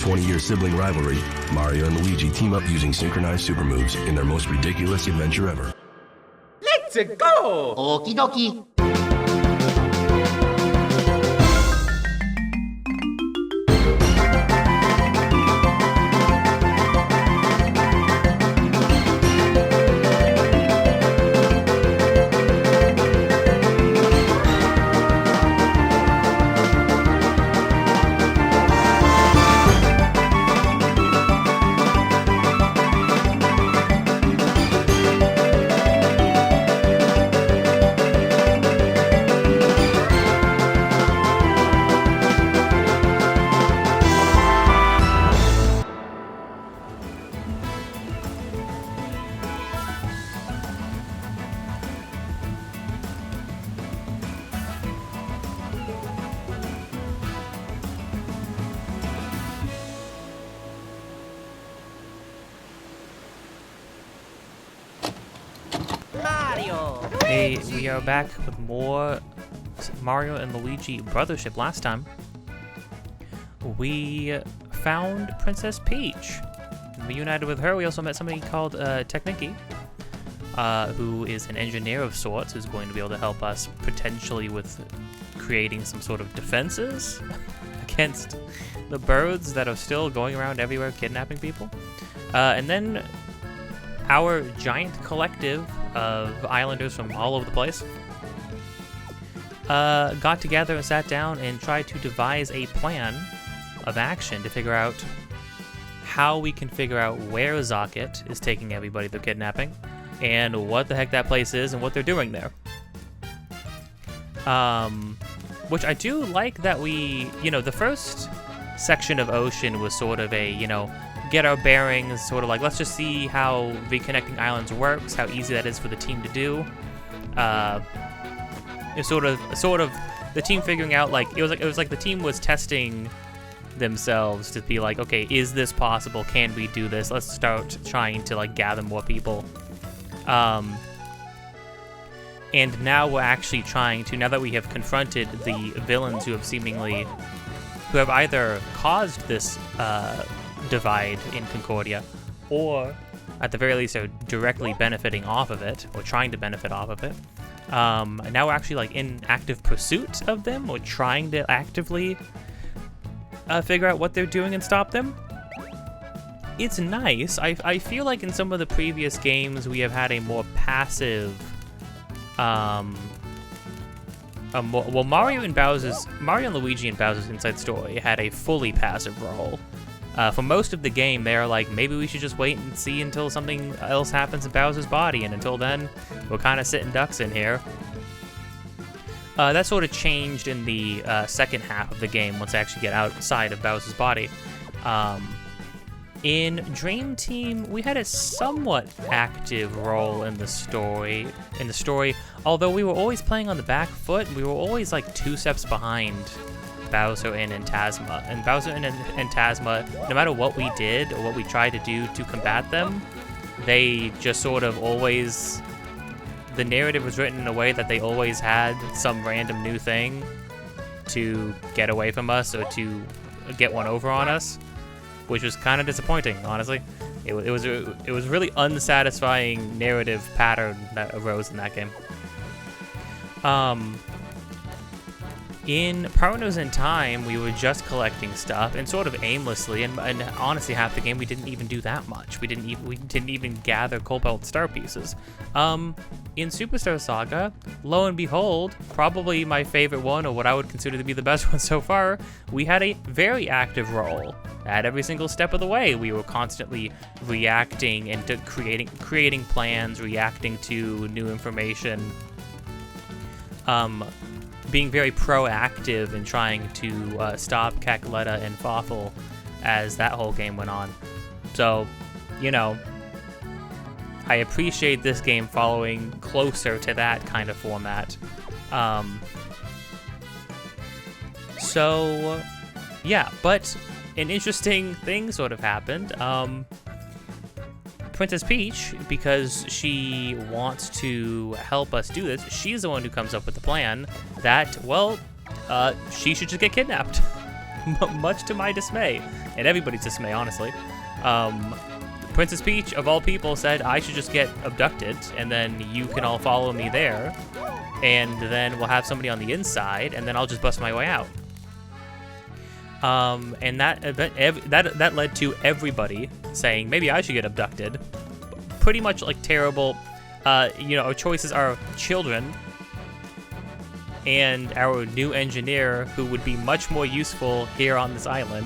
20-year sibling rivalry, Mario and Luigi team up using synchronized super moves in their most ridiculous adventure ever. Let's go! Okie dokie. Hey, we are back with more Mario and Luigi Brothership. Last time, we found Princess Peach. Reunited with her, we also met somebody called Technicky, who is an engineer of sorts, who's going to be able to help us potentially with creating some sort of defenses against the birds that are still going around everywhere kidnapping people. And then our giant collective of islanders from all over the place got together and sat down and tried to devise a plan of action to figure out how we can figure out where Zocket is taking everybody they're kidnapping and what the heck that place is and what they're doing there. Which I do like that we, the first section of Ocean was sort of a, get our bearings, sort of like, let's just see how reconnecting islands works, how easy that is for the team to do. It's sort of the team figuring out, like, it was like the team was testing themselves to be like, okay, is this possible? Can we do this? Let's start trying to, like, gather more people. And now we're actually trying to, now that we have confronted the villains who have either caused this divide in Concordia, or at the very least are directly benefiting off of it, or trying to benefit off of it. Now we're actually, like, in active pursuit of them, or trying to actively figure out what they're doing and stop them. It's nice. I feel like in some of the previous games we have had a more passive Mario and Luigi and Bowser's Inside Story had a fully passive role. For most of the game, they're like, maybe we should just wait and see until something else happens in Bowser's body, and until then, we're kind of sitting ducks in here. That sort of changed in the second half of the game, once they actually get outside of Bowser's body. In Dream Team, we had a somewhat active role in the story. Although we were always playing on the back foot, we were always like 2 steps behind Bowser and Tasma. And Bowser and Tasma, no matter what we did or what we tried to do to combat them, they just sort of always, the narrative was written in a way that they always had some random new thing to get away from us or to get one over on us, which was kind of disappointing, honestly. It was a really unsatisfying narrative pattern that arose in that game. In Partners in Time, we were just collecting stuff and sort of aimlessly, and honestly, half the game we didn't even do that much. We didn't even gather Cobalt Star pieces. In Superstar Saga, lo and behold, probably my favorite one, or what I would consider to be the best one so far, we had a very active role. At every single step of the way, we were constantly reacting and creating plans, reacting to new information, being very proactive in trying to stop Cackletta and Fawful as that whole game went on. So, I appreciate this game following closer to that kind of format. So, yeah, but an interesting thing sort of happened. Princess Peach, because she wants to help us do this, she's the one who comes up with the plan that, well, she should just get kidnapped. much to my dismay, and everybody's dismay, honestly. Princess Peach, of all people, said I should just get abducted, and then you can all follow me there, and then we'll have somebody on the inside, and then I'll just bust my way out. And that led to everybody saying maybe I should get abducted. Pretty much like terrible. Our choices are children and our new engineer, who would be much more useful here on this island,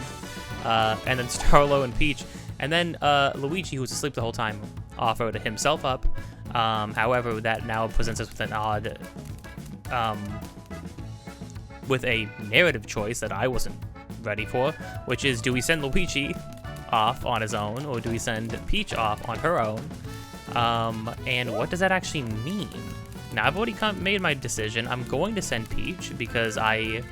and then Starlo and Peach, and then Luigi, who was asleep the whole time, offered himself up. However, that now presents us with an odd, with a narrative choice that I wasn't ready for, which is, do we send Luigi off on his own, or do we send Peach off on her own? And what does that actually mean? Now, I've already made my decision. I'm going to send Peach because I'm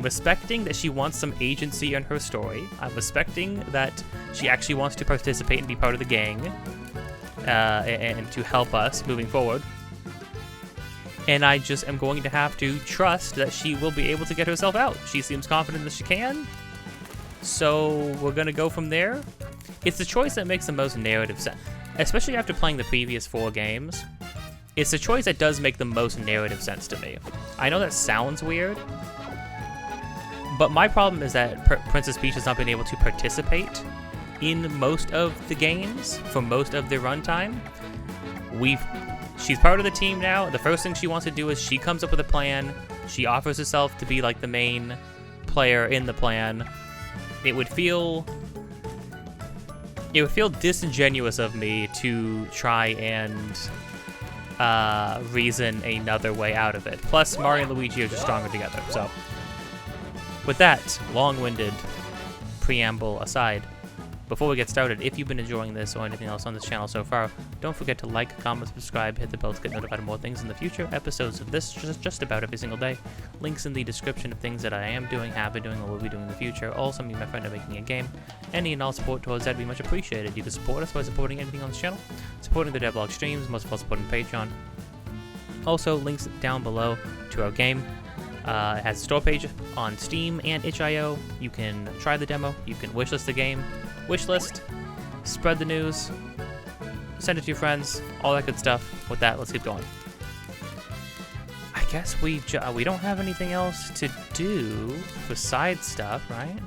respecting that she wants some agency in her story. I'm respecting that she actually wants to participate and be part of the gang, and to help us moving forward. And I just am going to have to trust that she will be able to get herself out. She seems confident that she can. So we're going to go from there. It's the choice that makes the most narrative sense, especially after playing the previous 4 games. It's the choice that does make the most narrative sense to me. I know that sounds weird, but my problem is that Princess Peach has not been able to participate in most of the games for most of their runtime. She's part of the team now. The first thing she wants to do is she comes up with a plan. She offers herself to be like the main player in the plan. It would feel disingenuous of me to try and reason another way out of it. Plus, Mario and Luigi are just stronger together. So, with that long-winded preamble aside, before we get started, if you've been enjoying this or anything else on this channel so far, don't forget to like, comment, subscribe, hit the bell to get notified of more things in the future. Episodes of this just about every single day. Links in the description of things that I am doing, have been doing, or will be doing in the future. Also, me and my friend are making a game. Any and all support towards that would be much appreciated. You can support us by supporting anything on this channel, supporting the devlog streams, most of all supporting Patreon. Also, links down below to our game. It has a store page on Steam and itch.io. You can try the demo, you can wishlist the game, wishlist, spread the news, send it to your friends, all that good stuff. With that, let's keep going. I guess we don't have anything else to do for side stuff, right?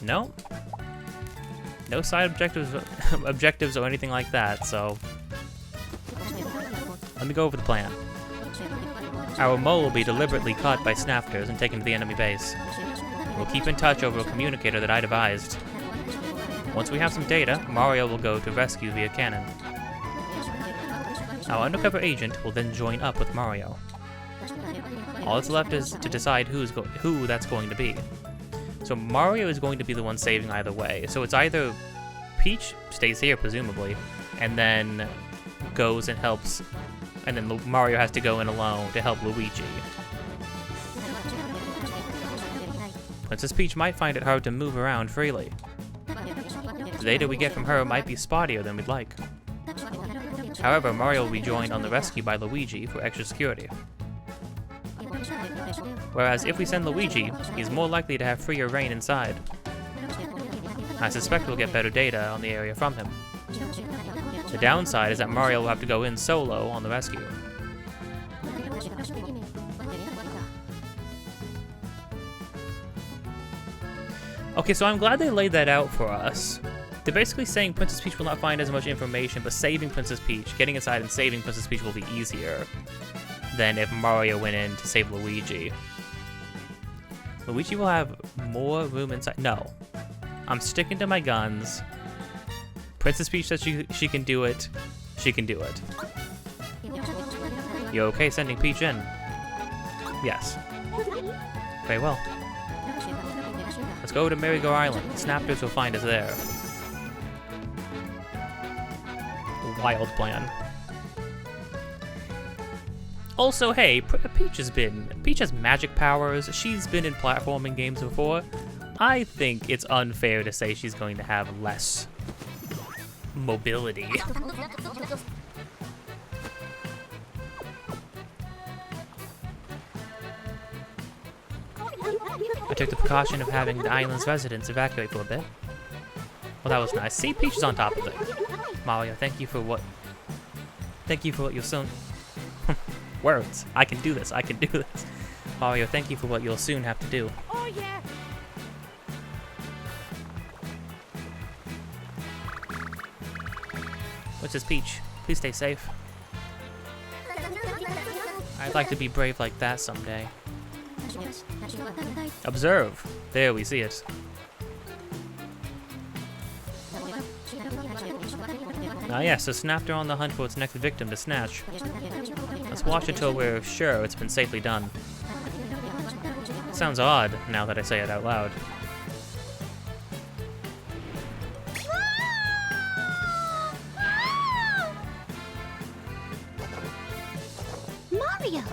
No? No side objectives or anything like that, so let me go over the plan. Our mole will be deliberately caught by snafters and taken to the enemy base. We'll keep in touch over a communicator that I devised. Once we have some data, Mario will go to rescue via cannon. Our undercover agent will then join up with Mario. All that's left is to decide who that's going to be. So Mario is going to be the one saving either way. So it's either Peach stays here, presumably, and then goes and helps, and then Mario has to go in alone to help Luigi. Princess Peach might find it hard to move around freely. The data we get from her might be spottier than we'd like. However, Mario will be joined on the rescue by Luigi for extra security. Whereas if we send Luigi, he's more likely to have freer reign inside. I suspect we'll get better data on the area from him. The downside is that Mario will have to go in solo on the rescue. Okay, so I'm glad they laid that out for us. They're basically saying Princess Peach will not find as much information, but saving Princess Peach, getting inside and saving Princess Peach will be easier than if Mario went in to save Luigi. Luigi will have more room inside. No. I'm sticking to my guns. Princess Peach says she can do it. She can do it. You okay sending Peach in? Yes. Very well. Let's go to Merry-Go Island. The snafters will find us there. Wild plan. Also, hey, Peach has magic powers. She's been in platforming games before. I think it's unfair to say she's going to have less mobility. I took the precaution of having the island's residents evacuate for a bit. Well, that was nice. See, Peach is on top of it. Mario, thank you for what you'll soon... Words. I can do this. I can do this. Mario, thank you for what you'll soon have to do. Oh yeah. What's this, Peach? Please stay safe. I'd like to be brave like that someday. Observe. There, we see it. Ah yes, so Snapter on the hunt for its next victim to snatch. Let's watch until we're sure it's been safely done. Sounds odd, now that I say it out loud. Mario!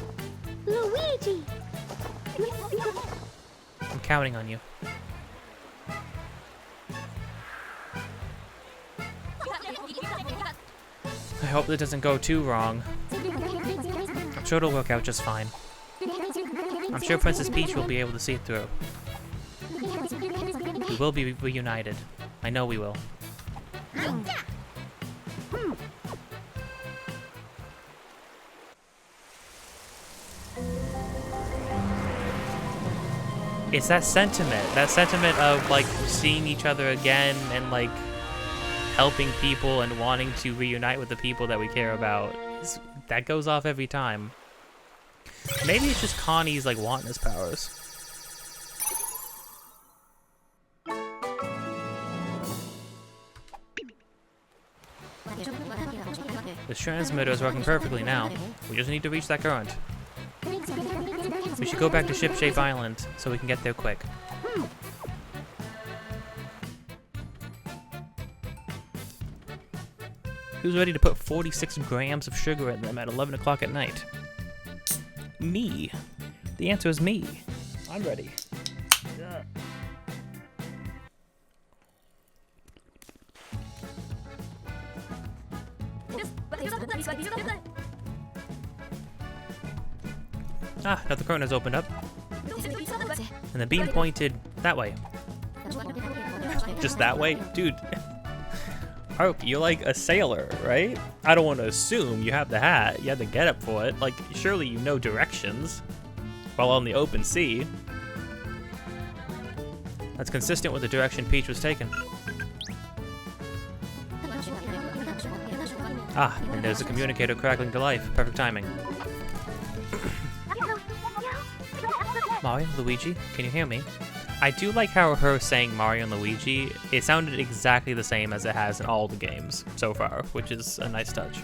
Luigi! I'm counting on you. I hope that doesn't go too wrong. I'm sure it'll work out just fine. I'm sure Princess Peach will be able to see it through. We will be reunited. I know we will. It's that sentiment of like seeing each other again and like helping people and wanting to reunite with the people that we care about. That goes off every time. Maybe it's just Connie's like wantness powers. The transmitter is working perfectly now. We just need to reach that current. We should go back to Shipshape Island so we can get there quick. Who's ready to put 46 grams of sugar in them at 11 o'clock at night? Me. The answer is me. I'm ready. Ah, now the curtain has opened up. And the beam pointed that way. Just that way? Dude. Haruki, you're like a sailor, right? I don't want to assume you have the hat. You have the getup for it. Like, surely you know directions while on the open sea. That's consistent with the direction Peach was taken. Ah, and there's a communicator crackling to life. Perfect timing. Mario, Luigi, can you hear me? I do like how her saying Mario and Luigi, it sounded exactly the same as it has in all the games so far, which is a nice touch.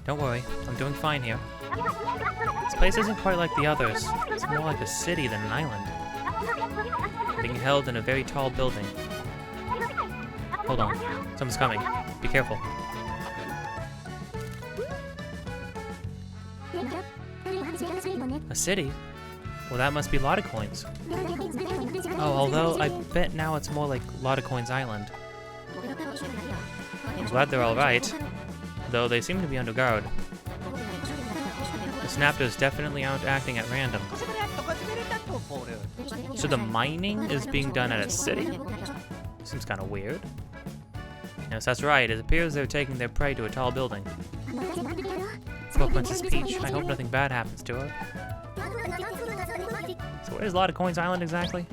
Don't worry, I'm doing fine here. This place isn't quite like the others. It's more like a city than an island. Being held in a very tall building. Hold on, someone's coming. Be careful. A city? Well, that must be Lotta Coins. Oh, although I bet now it's more like Lotta Coins Island. I'm glad they're alright, though they seem to be under guard. The Snapters definitely aren't acting at random. So the mining is being done at a city? Seems kind of weird. Yes, that's right. It appears they're taking their prey to a tall building. Poor Princess Peach. I hope nothing bad happens to her. So where's Lotta Coins Island exactly?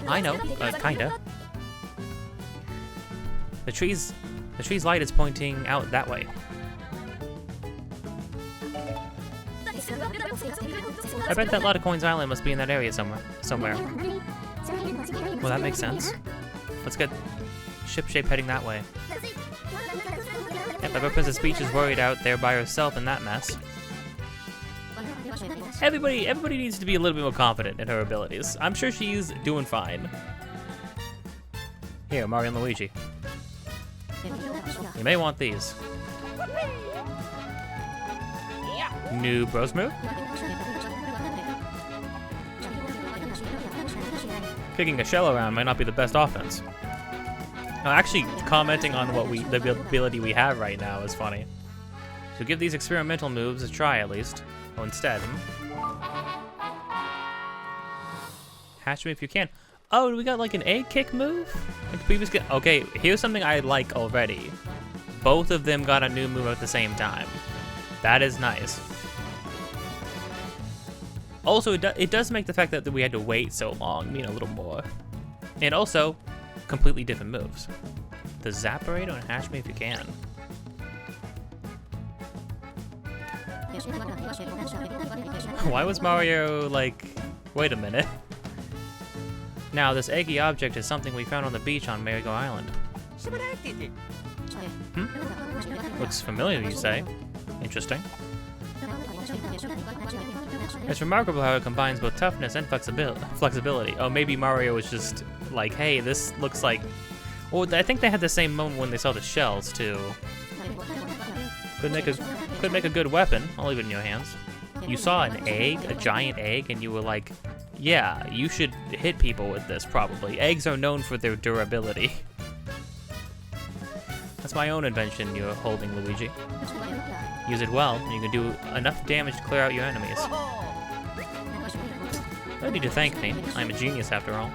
I know, kinda. The tree's light is pointing out that way. I bet that Lotta Coins Island must be in that area somewhere. Well, that makes sense. Let's get Shipshape heading that way. Yep, I bet Princess Peach is worried out there by herself in that mess. Everybody needs to be a little bit more confident in her abilities. I'm sure she's doing fine. Here, Mario and Luigi. You may want these. New bros move? Kicking a shell around might not be the best offense. Actually, commenting on the ability we have right now is funny. So give these experimental moves a try at least. Oh, instead. Hatch me if you can. Oh, we got like an egg kick move? Like the previous okay, here's something I like already. Both of them got a new move at the same time. That is nice. Also, it does make the fact that we had to wait so long mean a little more. And also, completely different moves. The Zaperator and Hatch Me If You Can. Why was Mario like, wait a minute. Now, this eggy object is something we found on the beach on Merry-Go Island. Looks familiar, you say? Interesting. It's remarkable how it combines both toughness and flexibility. Oh, maybe Mario was just like, hey, this looks like... Well, I think they had the same moment when they saw the shells, too. Could make a good weapon. I'll leave it in your hands. You saw an egg, a giant egg, and you were like, yeah, you should hit people with this, probably. Eggs are known for their durability. That's my own invention you're holding, Luigi. Use it well, and you can do enough damage to clear out your enemies. No need to thank me. I'm a genius after all.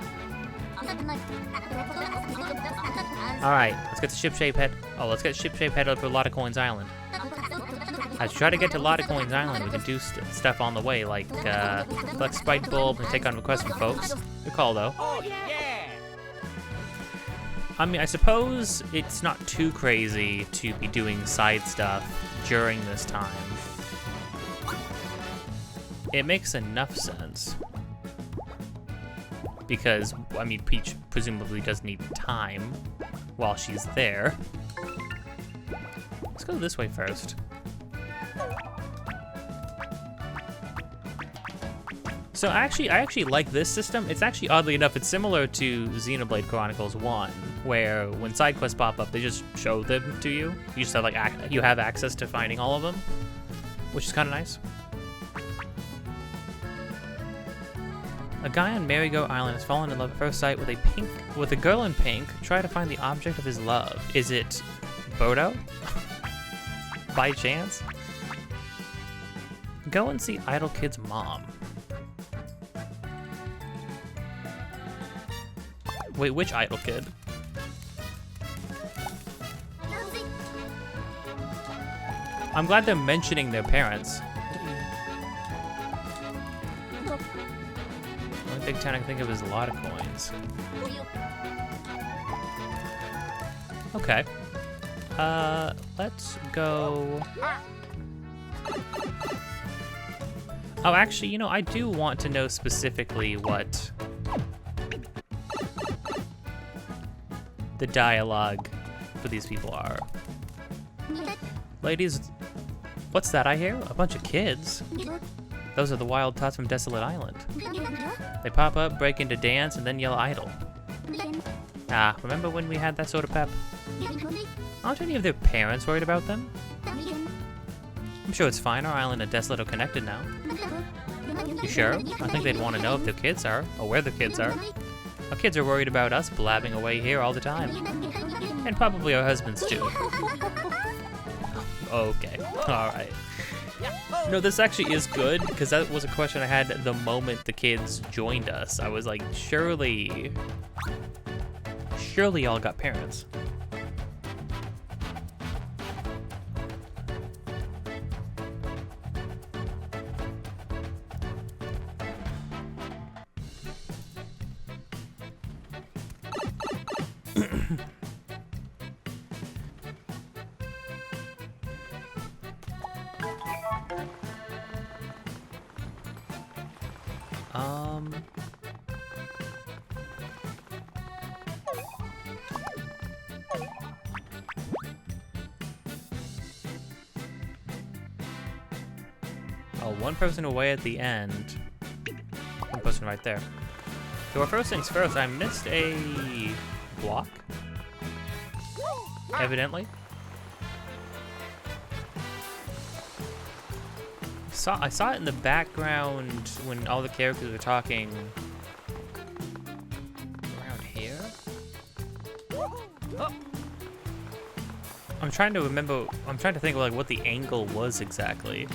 Alright, let's get the ship-shape head. Oh, let's get ship-shape head up for Lot of Coins Island. As we try to get to Lot of Coins Island, we can do stuff on the way, like collect Spite Bulb and take on requests from folks. Good call, though. I mean, I suppose it's not too crazy to be doing side stuff during this time. It makes enough sense. Because, I mean, Peach presumably does need time while she's there. Let's go this way first. So I actually like this system. It's actually, oddly enough, it's similar to Xenoblade Chronicles 1, where when side quests pop up, they just show them to you. You just have like you have access to finding all of them, which is kind of nice. A guy on Merry-Go Island has fallen in love at first sight with a girl in pink. Try to find the object of his love. Is it Bodo? By chance? Go and see Idle Kid's mom. Wait, which Idle Kid? I'm glad they're mentioning their parents. The only big town I can think of is a lot of coins. Okay. Let's go... Oh, actually, you know, I do want to know specifically what the dialogue for these people are. Ladies, what's that I hear? A bunch of kids? Those are the wild tots from Desolate Island. They pop up, break into dance, and then yell idle. Ah, remember when we had that sort of pep? Aren't any of their parents worried about them? I'm sure it's fine, our island and Desolate are connected now. You sure? I think they'd want to know if their kids are, or where their kids are. Our kids are worried about us blabbing away here all the time. And probably our husbands too. Okay, alright. No, this actually is good, because that was a question I had the moment the kids joined us. I was like, surely y'all got parents. Oh, one person away at the end. One person right there. So first things first, I missed a block. Evidently. I saw it in the background when all the characters were talking around here. I'm trying to remember. I'm trying to think of like what the angle was exactly.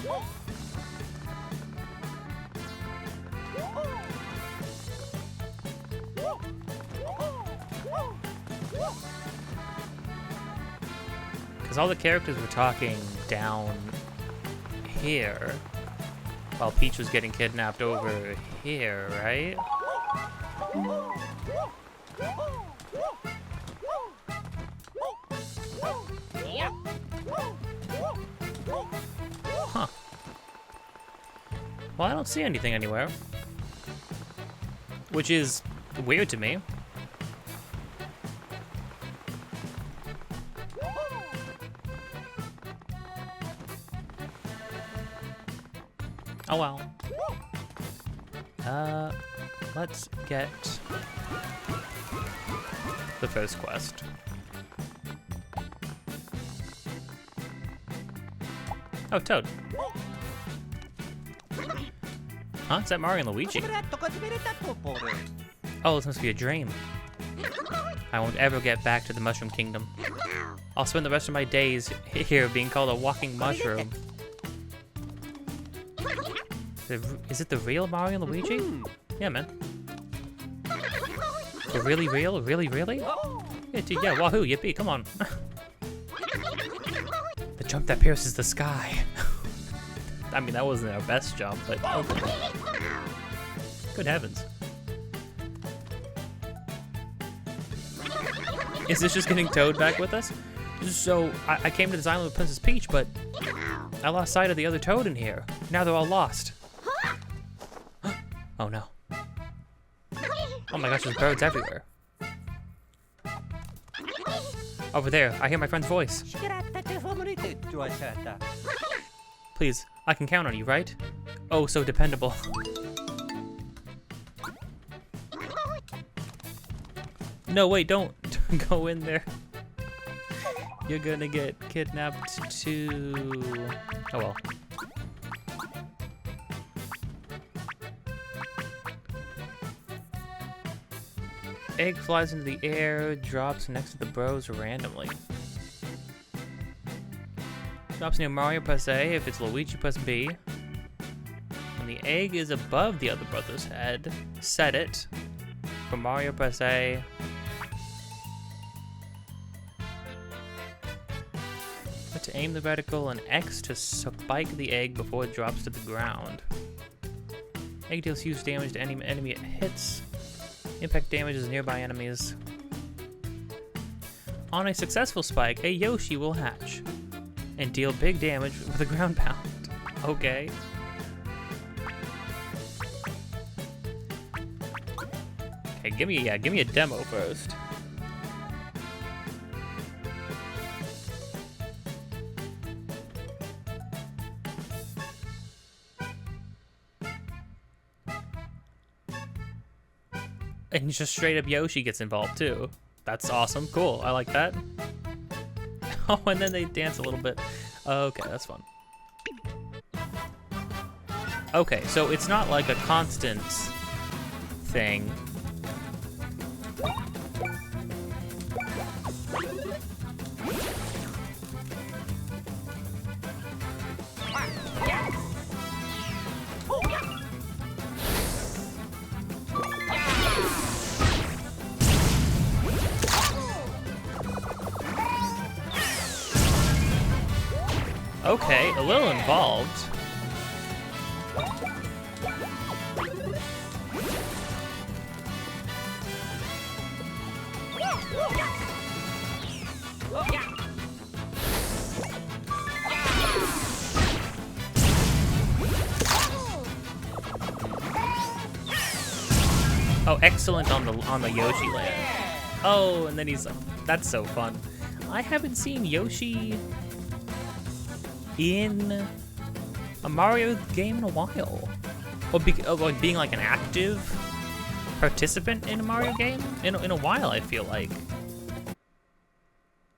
Because all the characters were talking down here, while Peach was getting kidnapped over here, right? Huh. Well, I don't see anything anywhere. Which is weird to me. Oh well. Let's get the first quest. Oh, Toad. Huh? Is that Mario and Luigi? Oh, this must be a dream. I won't ever get back to the Mushroom Kingdom. I'll spend the rest of my days here being called a walking mushroom. Is it the real Mario and Luigi? Yeah, man. The really real? Really? Yeah, dude, yeah, wahoo, yippee, come on. The jump that pierces the sky. I mean, that wasn't our best jump, but okay. Good heavens. Is this just getting Toad back with us? So, I came to this island with Princess Peach, but I lost sight of the other Toad in here. Now they're all lost. Oh no. Oh my gosh, there's birds everywhere. Over there, I hear my friend's voice. Please, I can count on you, right? Oh, so dependable. No, wait, don't go in there. You're gonna get kidnapped too. Oh well. Egg flies into the air, drops next to the bros randomly. Drops near Mario, press A. If it's Luigi, press B. When the egg is above the other brother's head, set it. For Mario, press A. To aim the reticle and X to spike the egg before it drops to the ground. Egg deals huge damage to any enemy it hits. Impact damages nearby enemies. On a successful spike, a Yoshi will hatch and deal big damage with a ground pound. Okay. Okay, give me a demo first. And just straight up Yoshi gets involved too. That's awesome. Cool. I like that. Oh, and then they dance a little bit. Okay, that's fun. Okay, so it's not like a constant thing. Okay, a little involved. Oh, excellent on the Yoshi land. Oh, and then he's like, that's so fun. I haven't seen Yoshi in a Mario game in a while. Or being like an active participant in a Mario game in a while, I feel like.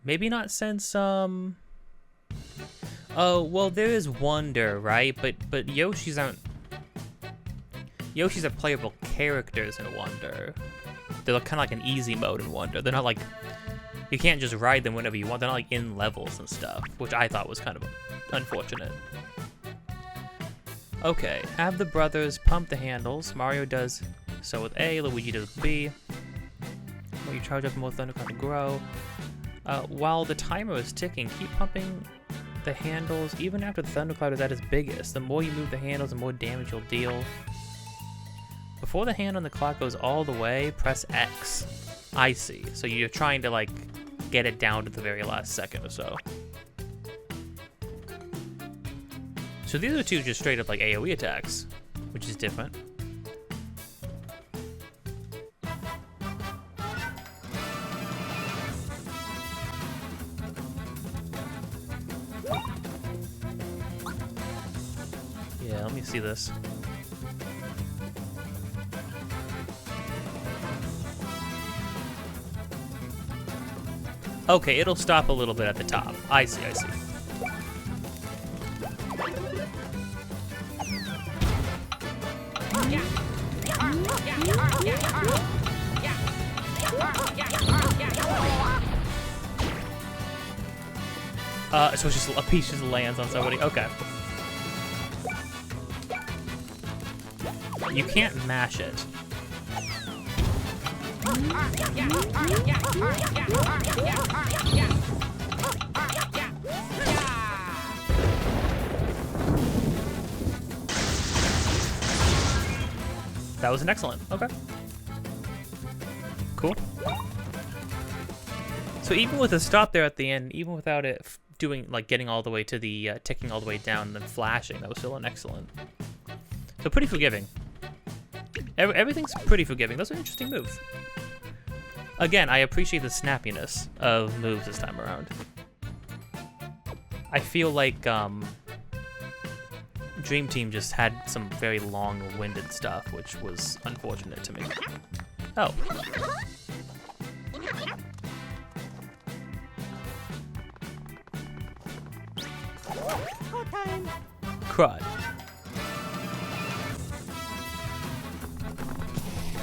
Maybe not since oh, well, there is Wonder, right? But Yoshis are playable characters in Wonder. They're kind of like an easy mode in Wonder. They're not like You can't just ride them whenever you want. They're not like in levels and stuff, which I thought was kind of unfortunate. Okay, have the brothers pump the handles. Mario does so with A, Luigi does with B. When you charge up, more thunderclap will grow. While the timer is ticking, keep pumping the handles even after the thundercloud is at its biggest. The more you move the handles, the more damage you'll deal. Before the hand on the clock goes all the way, press X. I see. So you're trying to like get it down to the very last second or so. So these are two just straight up like AoE attacks, which is different. Yeah, let me see this. Okay, it'll stop a little bit at the top. I see, I see. So it's just a piece just lands on somebody. Okay. You can't mash it. That was an excellent. Okay. Cool. So even with a stop there at the end, even without it doing like getting all the way to the ticking all the way down and then flashing, that was still an excellent. So pretty forgiving. Everything's pretty forgiving. Those are interesting moves. Again, I appreciate the snappiness of moves this time around. I feel like Dream Team just had some very long-winded stuff, which was unfortunate to me. Oh. Crud.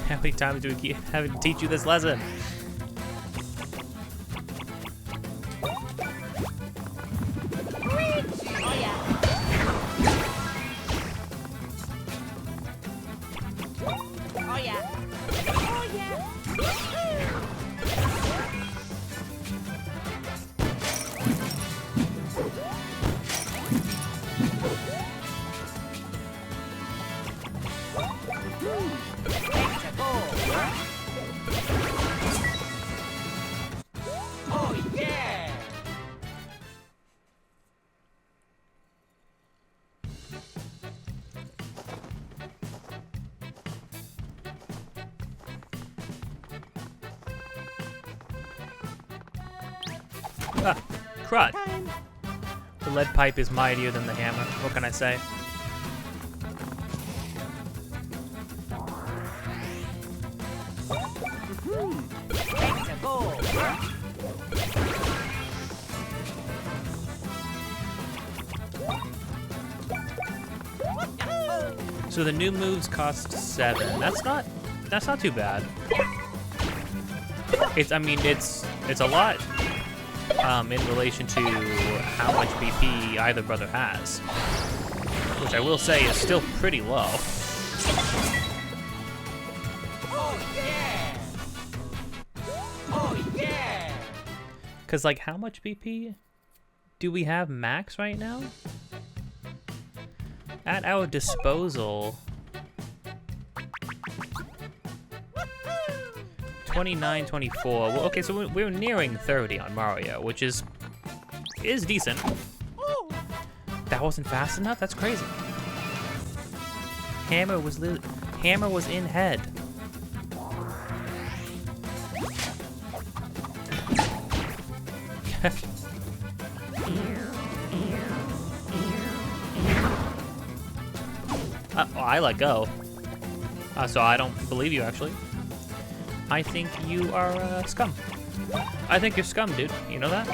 How many times do we keep having to teach you this lesson? Ah, crud. The lead pipe is mightier than the hammer. What can I say? So the new moves cost 7. That's not too bad. It's a lot in relation to how much BP either brother has, which I will say is still pretty low. Oh yeah! Oh yeah! Cause like how much BP do we have max right now? At our disposal, 29, 24. Well, okay, so we're nearing 30 on Mario, which is decent. That wasn't fast enough? That's crazy. Hammer was in head. I let go. So I don't believe you, actually. I think you are scum. I think you're scum, dude. You know that?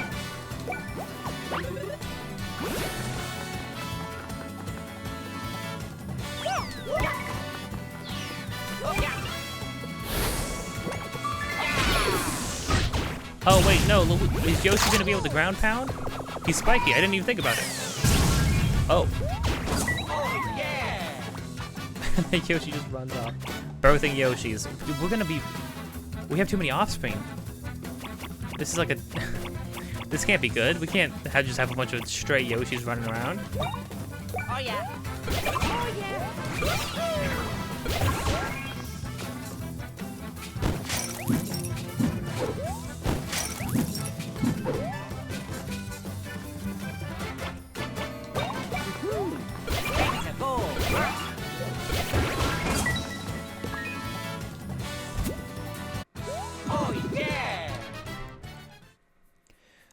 Oh wait, no, is Yoshi gonna be able to ground pound? He's spiky, I didn't even think about it. Oh. Oh yeah! Yoshi just runs off. Birthing Yoshis. We have too many offspring. This is like a, this can't be good. We can't just have a bunch of stray Yoshis running around. Oh yeah! Oh yeah!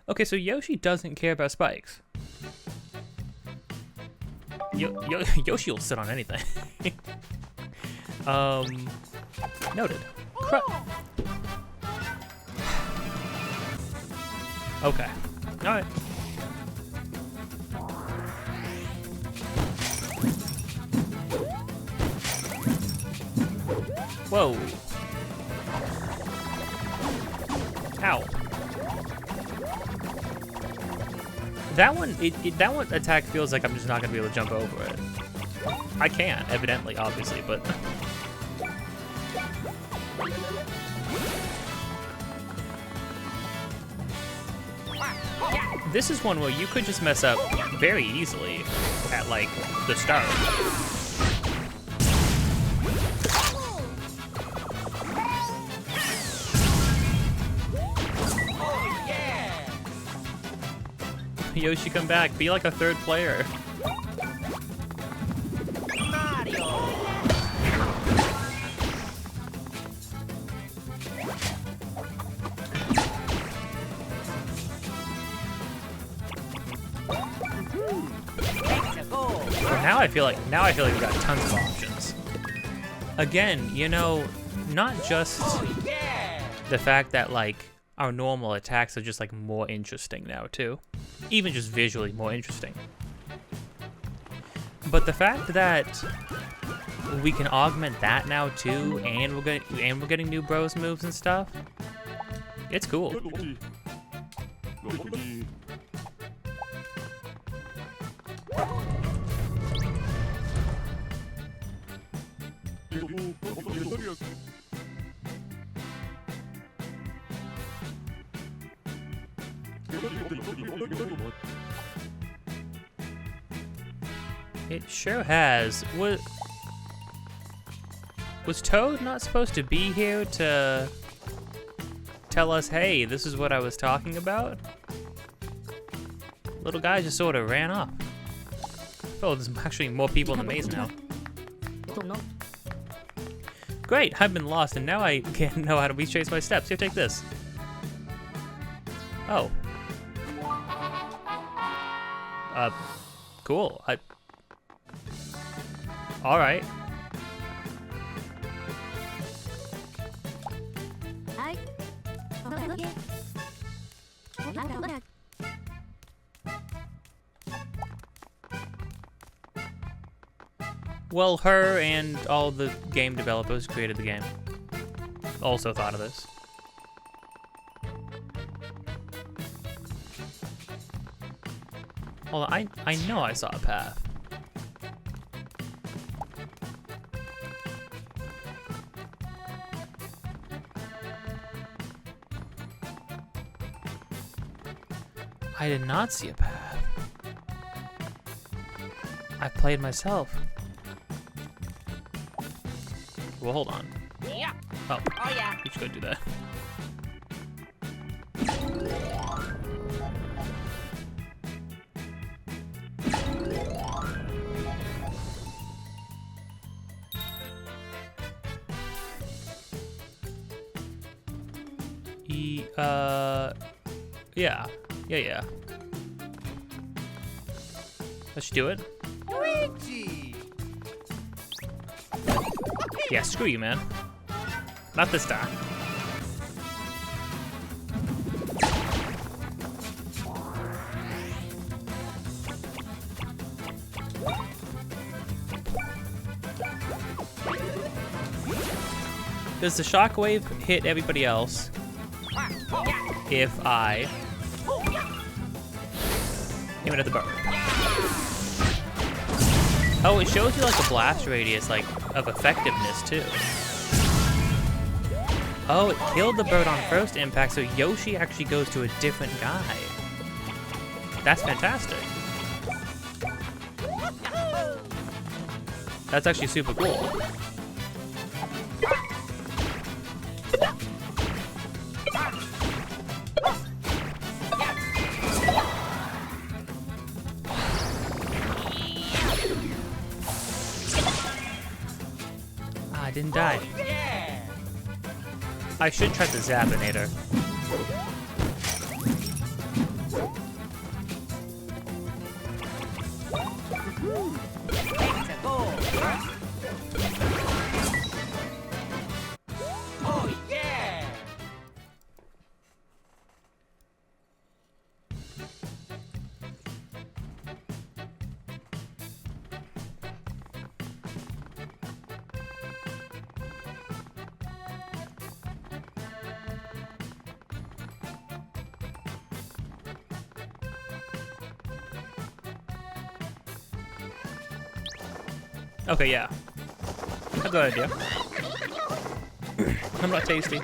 Okay, so Yoshi doesn't care about spikes. Yoshi will sit on anything. Noted. Okay. Alright. Whoa. Ow. That one attack feels like I'm just not gonna be able to jump over it. I can, evidently, obviously, but this is one where you could just mess up very easily at like the start. Yoshi, come back. Be like a third player. Mario! Well, now I feel like we've got tons of options. Again, you know, not just the fact that like our normal attacks are just like more interesting now too. Even just visually more interesting. But the fact that we can augment that now too, and we're getting new bros moves and stuff, it's cool. It sure has. Was Toad not supposed to be here to tell us, hey, this is what I was talking about? Little guy just sort of ran off. Oh, there's actually more people in the maze now. Great, I've been lost and now I can't know how to retrace my steps. Here, take this. Oh. Cool. All right. Well, her and all the game developers who created the game also thought of this. Well, I know I saw a path. I did not see a path. I played myself. Well, hold on. Yeah. Oh. Oh yeah. You should go do that. Yeah. Let's do it. Luigi! Yeah, screw you, man. Not this time. Does the shockwave hit everybody else? if I aim it at the bird. Oh, it shows you like a blast radius, like, of effectiveness too. Oh, it killed the bird on first impact, so Yoshi actually goes to a different guy. That's fantastic. That's actually super cool. I didn't die. I should try the Zapinator. Oh yeah! Okay, yeah. A good idea. I'm not tasty.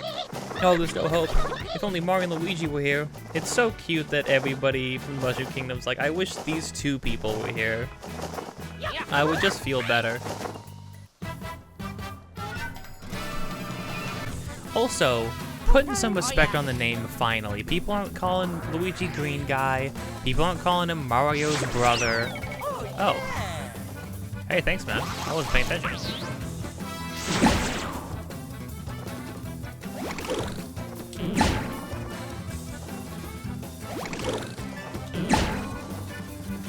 Oh, there's no hope. If only Mario and Luigi were here. It's so cute that everybody from Mushroom Kingdom's like, I wish these two people were here. I would just feel better. Also, putting some respect on the name finally. People aren't calling Luigi Green Guy. People aren't calling him Mario's brother. Oh. Hey, thanks, man. I wasn't paying attention.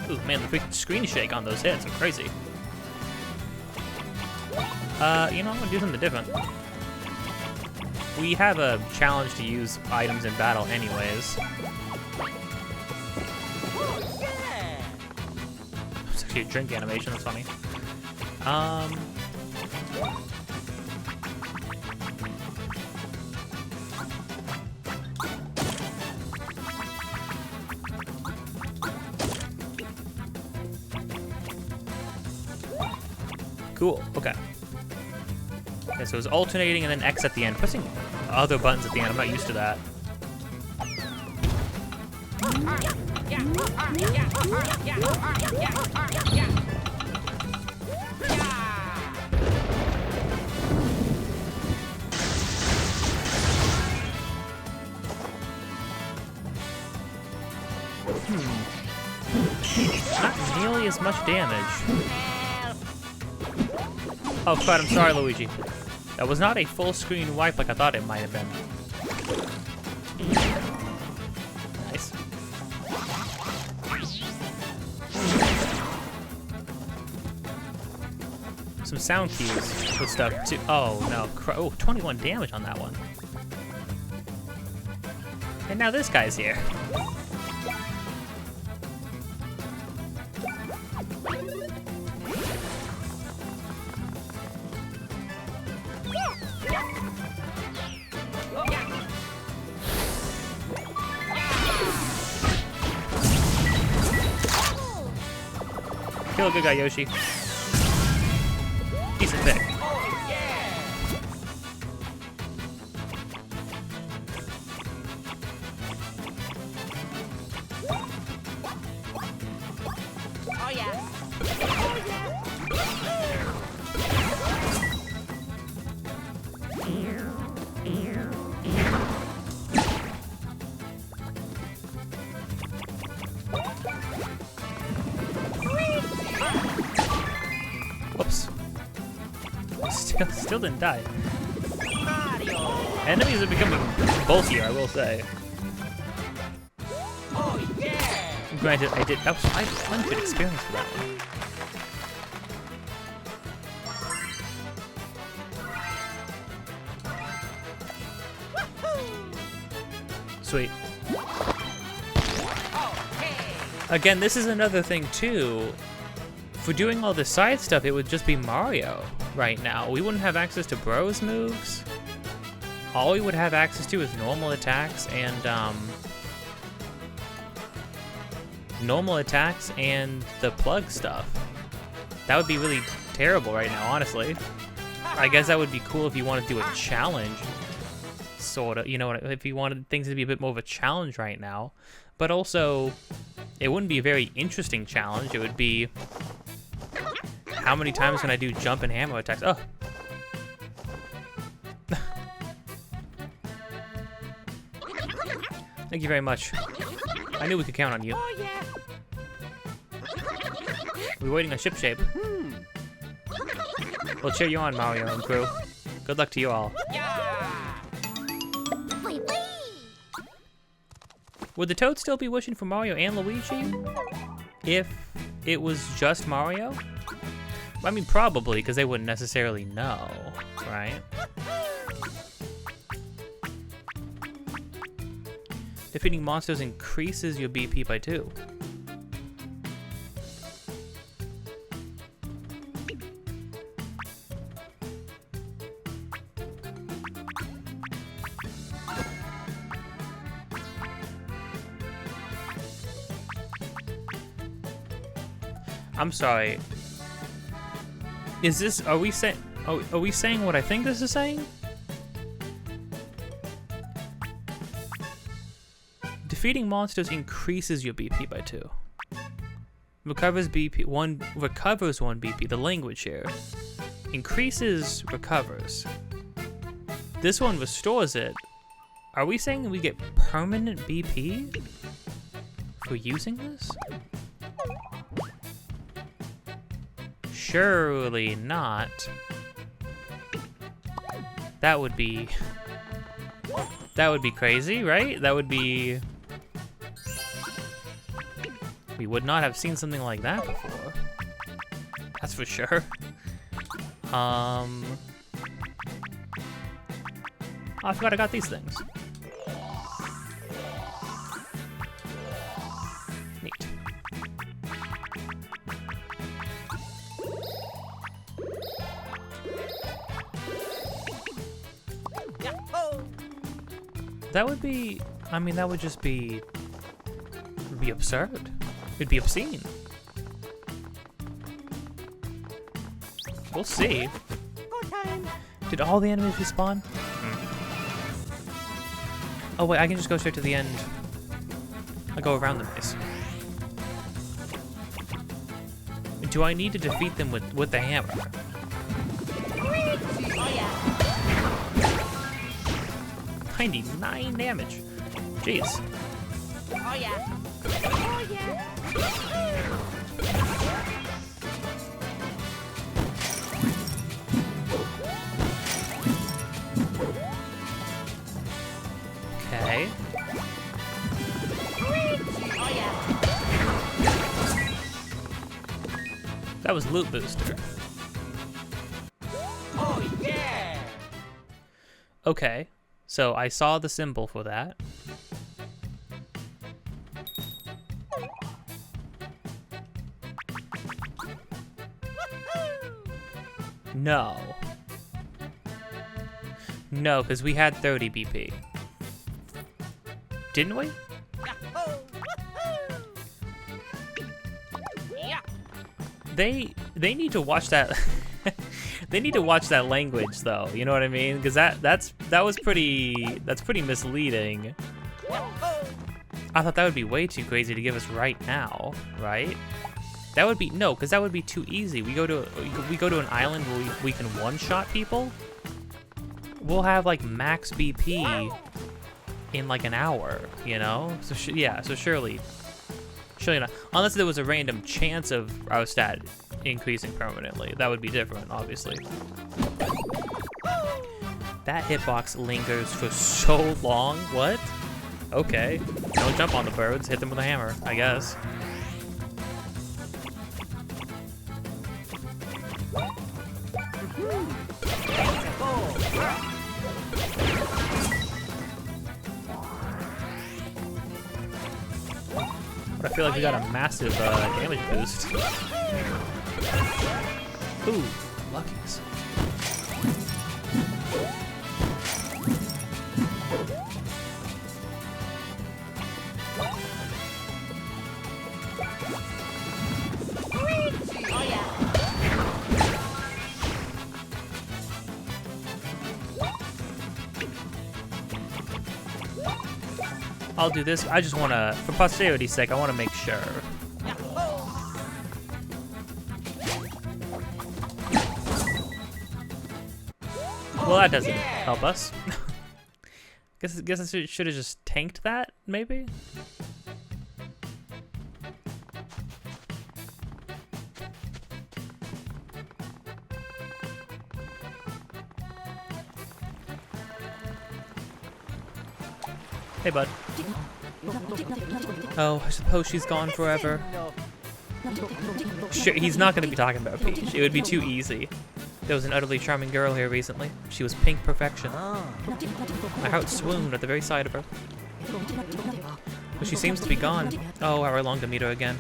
Ooh, man, the freaking screen shake on those hits are crazy. You know, I'm gonna do something different. We have a challenge to use items in battle anyways. It's actually a drink animation, that's funny. Cool, okay. Okay, so it's alternating and then X at the end. Pressing other buttons at the end, I'm not used to that. Not nearly as much damage. Oh crud, I'm sorry, Luigi. That was not a full screen wipe like I thought it might have been. Nice. Some sound cues with stuff too. Oh no, oh, 21 damage on that one. And now this guy's here. Kill a good guy, Yoshi. Decent pick. Oh yeah! Whoops. Still didn't die. Mario! Enemies are becoming bulkier, I will say. Oh yeah! Granted, I had one good experience for that one. Sweet. Again, this is another thing too. For doing all the side stuff, it would just be Mario right now. We wouldn't have access to Bros moves. all we would have access to is normal attacks and the plug stuff. That would be really terrible right now, honestly. I guess that would be cool if you wanted to do a challenge, sort of. You know, if you wanted things to be a bit more of a challenge right now. But also, it wouldn't be a very interesting challenge. It would be, how many times can I do jump and hammer attacks? Oh. Thank you very much. I knew we could count on you. Oh yeah. We're waiting on ship shape. We'll cheer you on, Mario and crew. Good luck to you all. Yeah. Wee wee. Would the Toad still be wishing for Mario and Luigi if it was just Mario? I mean, probably, because they wouldn't necessarily know, right? Defeating monsters increases your BP by 2. I'm sorry. Is this, are we saying what I think this is saying? Defeating monsters increases your BP by 2. Recovers one BP, the language here. Increases, recovers. This one restores it. Are we saying that we get permanent BP for using this? Surely not. That would be crazy, right? That would be... We would not have seen something like that before. That's for sure. Oh, I forgot I got these things. Neat. That would be, I mean, that would just be, it would be absurd. It'd be obscene. We'll see. Did all the enemies respawn? Oh wait, I can just go straight to the end. I go around the base. Do I need to defeat them with the hammer? Oh yeah. 99 damage. Jeez. Oh yeah. Oh yeah. Okay. Oh yeah. That was loot booster. Oh yeah. Okay. So I saw the symbol for that. No. No, because we had 30 BP. Didn't we? Yeah. They need to watch that. They need to watch that language, though. You know what I mean? Because that's pretty misleading. I thought that would be way too crazy to give us right now, right? That would be no, because that would be too easy. We go to an island where we can one-shot people. We'll have like max BP in like an hour, you know? So yeah, so surely not. Unless there was a random chance of our stat increasing permanently. That would be different, obviously. That hitbox lingers for so long. What? Okay. Don't jump on the birds. Hit them with a hammer, I guess. But I feel like we got a massive damage boost. Ooh, luckies. I'll do this. I just wanna, for posterity's sake, I wanna make sure. Well, that doesn't help us. Guess I should have just tanked that, maybe? Hey, bud. Oh, I suppose she's gone forever. Sure, he's not going to be talking about Peach. It would be too easy. There was an utterly charming girl here recently. She was pink perfection. My heart swooned at the very sight of her. But she seems to be gone. Oh, how I long to meet her again.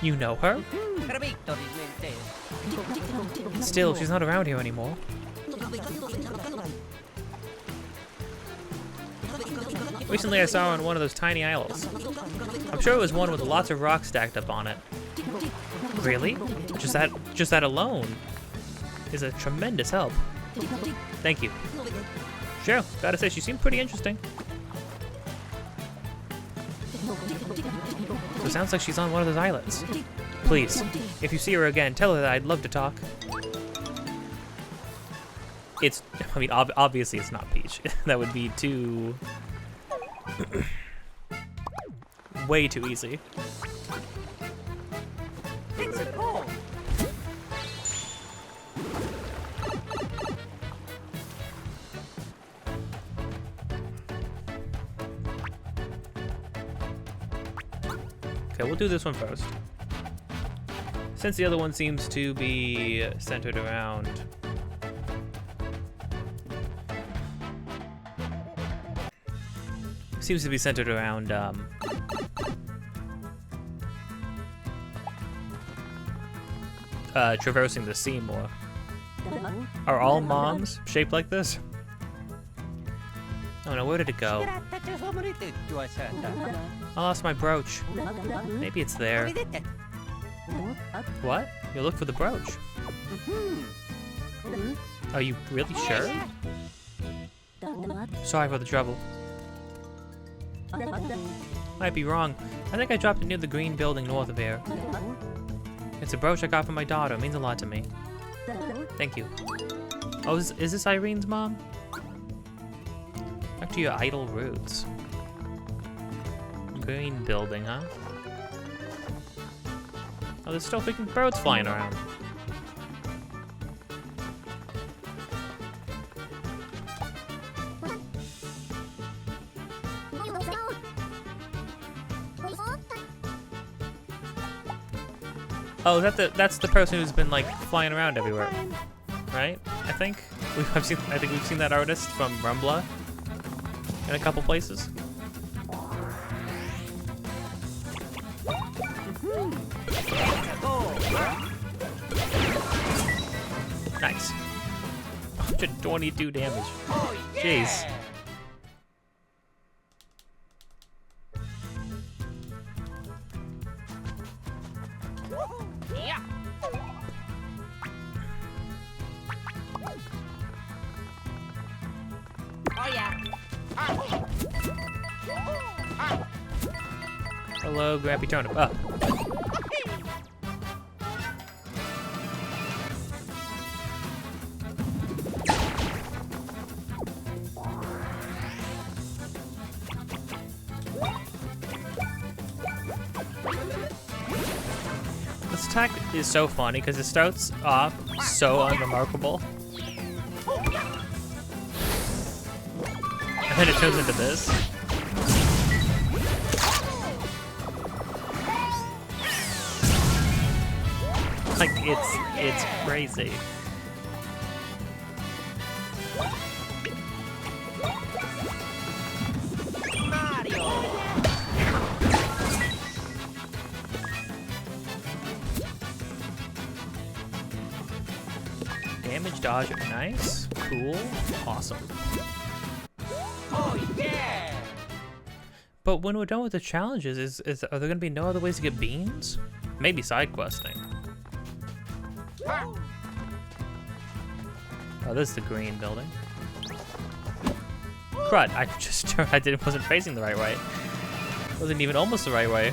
You know her? Still, she's not around here anymore. Recently I saw her on one of those tiny isles. I'm sure it was one with lots of rocks stacked up on it. Really? Just that alone is a tremendous help. Thank you. Sure, gotta say she seemed pretty interesting. So it sounds like she's on one of those islets. Please, if you see her again, tell her that I'd love to talk. I mean, obviously it's not Peach. That would be too... way too easy. Okay, we'll do this one first. Since the other one seems to be centered around... traversing the sea more. Are all moms shaped like this? Oh no, where did it go? I lost my brooch. Maybe it's there. What? You look for the brooch. Are you really sure? Sorry for the trouble. Might be wrong. I think I dropped it near the green building north of here. It's a brooch I got from my daughter. It means a lot to me. Thank you. Oh, is this Irene's mom? Back to your idle roots. Green building, huh? Oh, there's still freaking birds flying around. Oh, that's the person who's been like flying around everywhere, right? I think we've seen that artist from Rumbla in a couple places. Nice. 122 damage. Jeez. Hello, Grappy Turnip. Up. This attack is so funny because it starts off so unremarkable. And then it turns into this. Like, it's crazy. Damage dodge, nice, cool, awesome. Oh yeah! But when we're done with the challenges, are there gonna be no other ways to get beans? Maybe side questing. Oh, this is the green building. Crud, wasn't facing the right way. Wasn't even almost the right way.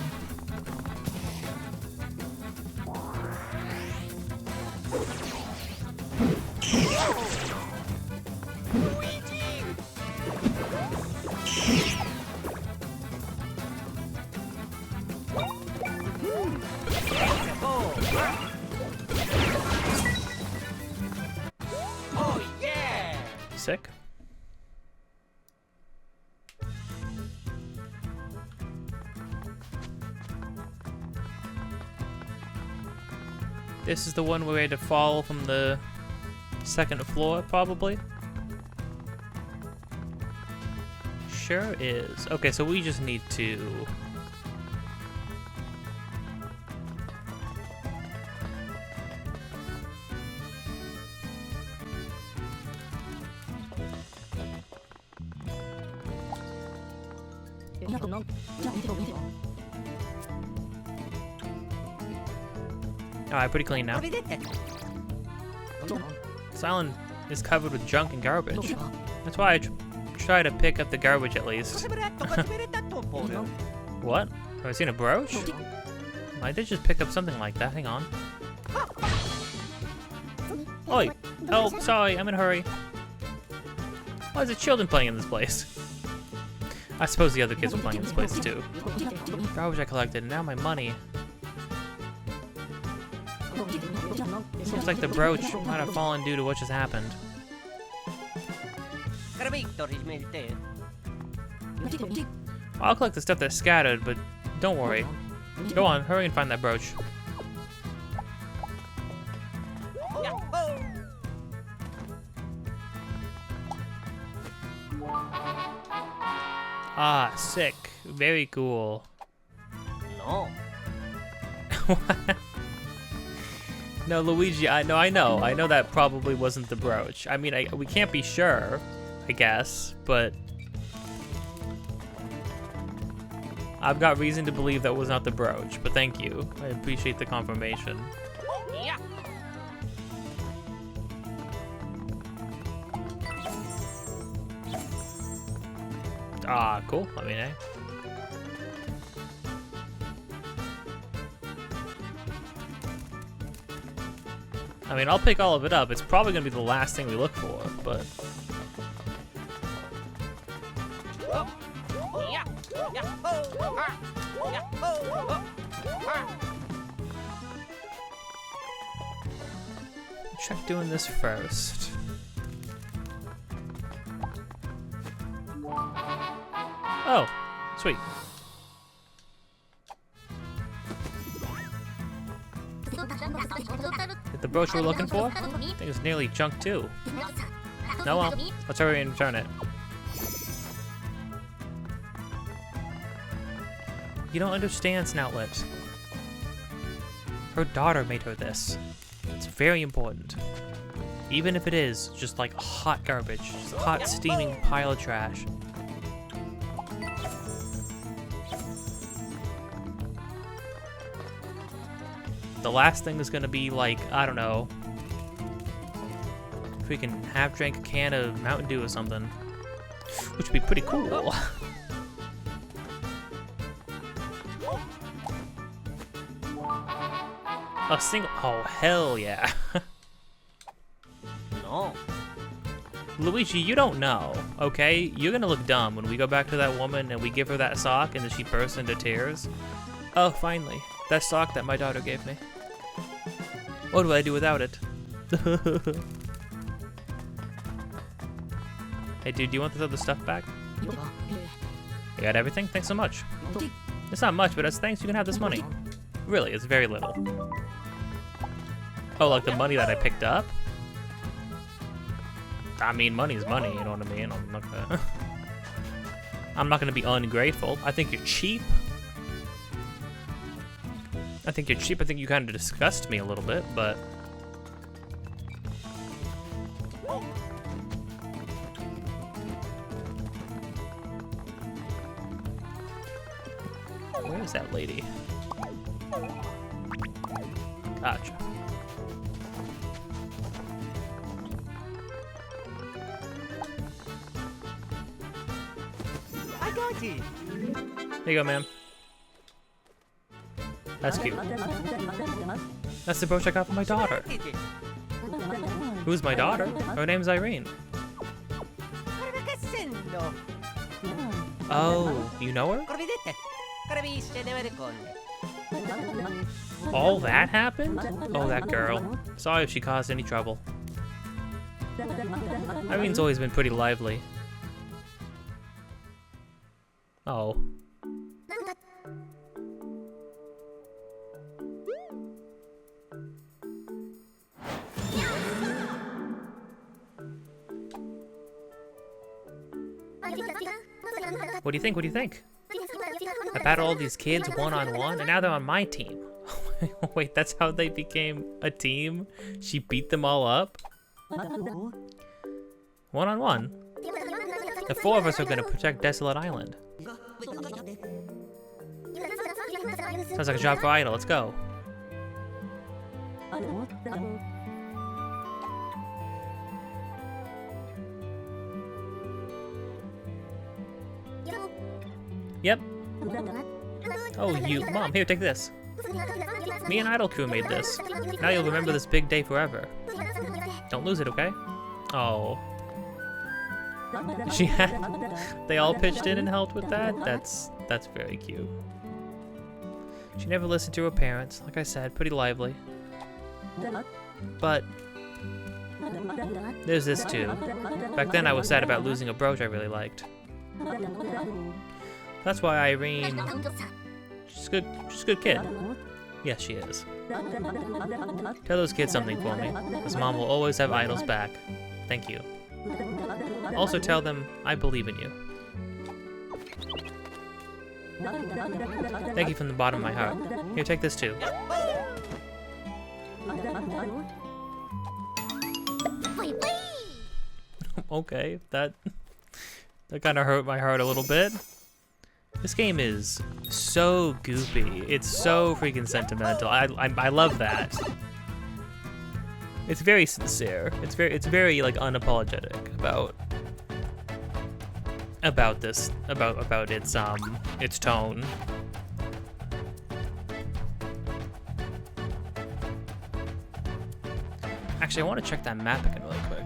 Luigi! Oh yeah! Sick. This is the one where we had to fall from the second floor, probably? Sure is. Okay, so we just need to... Alright, pretty clean now. This island is covered with junk and garbage. That's why I try to pick up the garbage at least. What? Have I seen a brooch? I did just pick up something like that. Hang on. Oi! Oh, sorry, I'm in a hurry. Why is there children playing in this place? I suppose the other kids were playing in this place too. Garbage I collected, and now my money. Seems like the brooch might have fallen due to what just happened. I'll collect the stuff that's scattered, but don't worry. Go on, hurry and find that brooch. Ah, sick. Very cool. No. No, Luigi, I know that probably wasn't the brooch. I mean, we can't be sure, I guess, but I've got reason to believe that was not the brooch, but thank you. I appreciate the confirmation. Yeah. Ah, cool. I mean, eh? I mean, I'll pick all of it up. It's probably gonna be the last thing we look for, but... Check doing this first. Oh, sweet. Is the brooch we're looking for? I think it's nearly junk too. No, well, let's hurry and return it. You don't understand, Snoutlet. Her daughter made her this. It's very important. Even if it is just like hot garbage, just a hot steaming pile of trash. The last thing is gonna be like, I don't know, if we can have drank a can of Mountain Dew or something, which would be pretty cool. A single, oh hell yeah. No. Luigi, you don't know, okay? You're gonna look dumb when we go back to that woman and we give her that sock and then she bursts into tears. Oh, finally, that sock that my daughter gave me. What do I do without it? Hey dude, do you want this other stuff back? You got everything? Thanks so much. It's not much, but as thanks you can have this money. Really, it's very little. Oh, like the money that I picked up? I mean, money is money, you know what I mean? I'm not gonna be ungrateful. I think you're cheap. I think you're cheap. I think you kind of disgust me a little bit, but... Where is that lady? Gotcha. Luigi. Here you go, ma'am. That's cute. That's the brooch I got for my daughter. Who's my daughter? Her name's Irene. Oh, you know her? All that happened? Oh, that girl. Sorry if she caused any trouble. Irene's always been pretty lively. Oh. What do you think? What do you think? I battled all these kids one-on-one, and now they're on my team. Wait, that's how they became a team? She beat them all up? One-on-one? The four of us are gonna protect Desolate Island. Sounds like a job for Idol. Let's go. Yep. Oh, you. Mom, here, take this. Me and Idol Crew made this. Now you'll remember this big day forever. Don't lose it, okay? Oh. She had... They all pitched in and helped with that? That's very cute. She never listened to her parents. Like I said, pretty lively. But... there's this too. Back then I was sad about losing a brooch I really liked. That's why Irene... She's a good kid. Yes, she is. Tell those kids something for me. His mom will always have Idol's back. Thank you. Also tell them I believe in you. Thank you from the bottom of my heart. Here, take this too. Okay, that kind of hurt my heart a little bit. This game is so goofy. It's so freaking sentimental. I love that. It's very sincere. It's very like unapologetic about this about its tone. Actually, I want to check that map again really quick.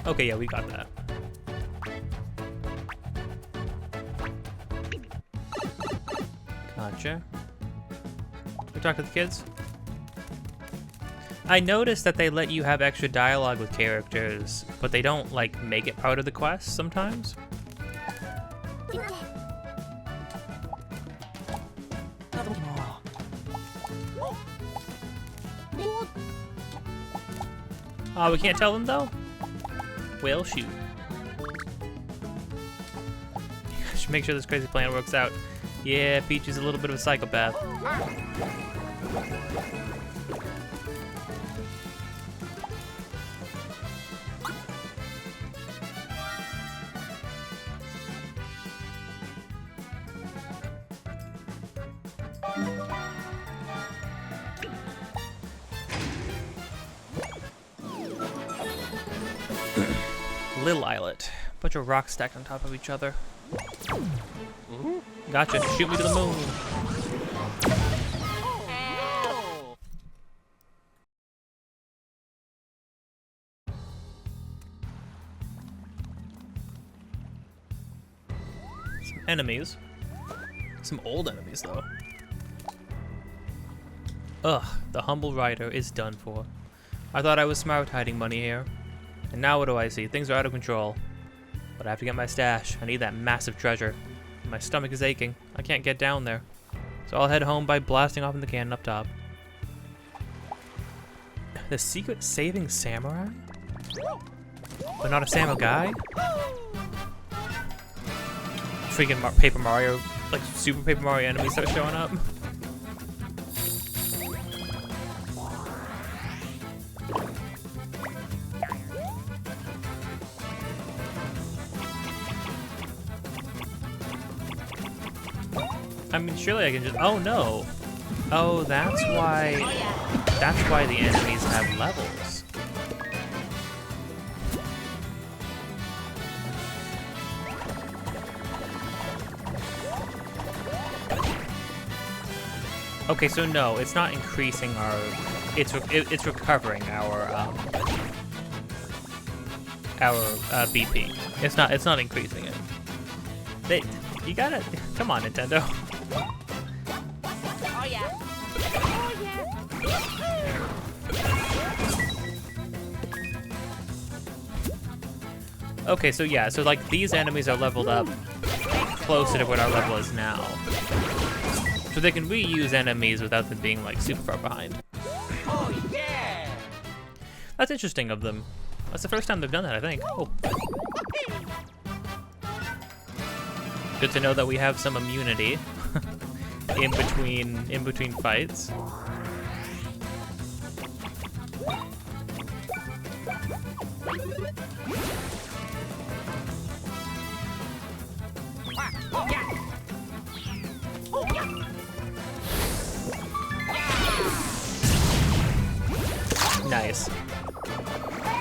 Okay, yeah, we got that. Gotcha. We talk to the kids? I noticed that they let you have extra dialogue with characters, but they don't, like, make it part of the quest sometimes. Oh, we can't tell them, though? Well, shoot. Should make sure this crazy plan works out. Yeah, Peach is a little bit of a psychopath. Little islet. Bunch of rocks stacked on top of each other. Gotcha. Shoot me to the moon. Some enemies. Some old enemies, though. Ugh, the humble rider is done for. I thought I was smart hiding money here. And now what do I see? Things are out of control. But I have to get my stash. I need that massive treasure. My stomach is aching. I can't get down there. So I'll head home by blasting off in the cannon up top. The secret saving samurai? But not a samurai? Freaking Paper Mario, like Super Paper Mario enemies start showing up. I mean, surely I can just... Oh, no. Oh, that's why... That's why the enemies have levels. Okay, so no, it's not increasing our... It's recovering our BP. It's not increasing it. You gotta... Come on, Nintendo. Oh yeah. Oh yeah. Okay, so yeah, so like these enemies are leveled up closer to what our level is now. So they can reuse enemies without them being like super far behind. Oh yeah. That's interesting of them. That's the first time they've done that, I think. Oh. Good to know that we have some immunity in between fights. Oh yeah. Oh yeah. Nice.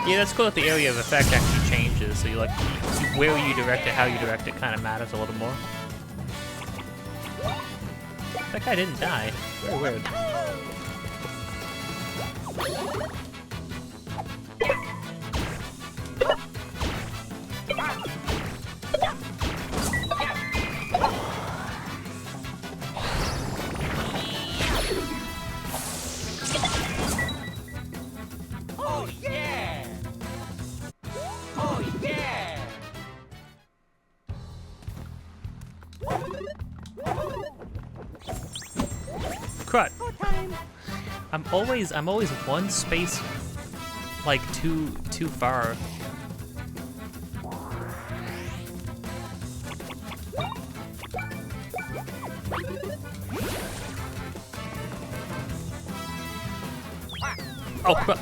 Yeah, that's cool that the area of effect actually changes, so you like where you direct it, how you direct it kind of matters a little more. That guy didn't die. Very weird. Oh yeah. Oh yeah. Crud. I'm always one space like too far. Oh crap.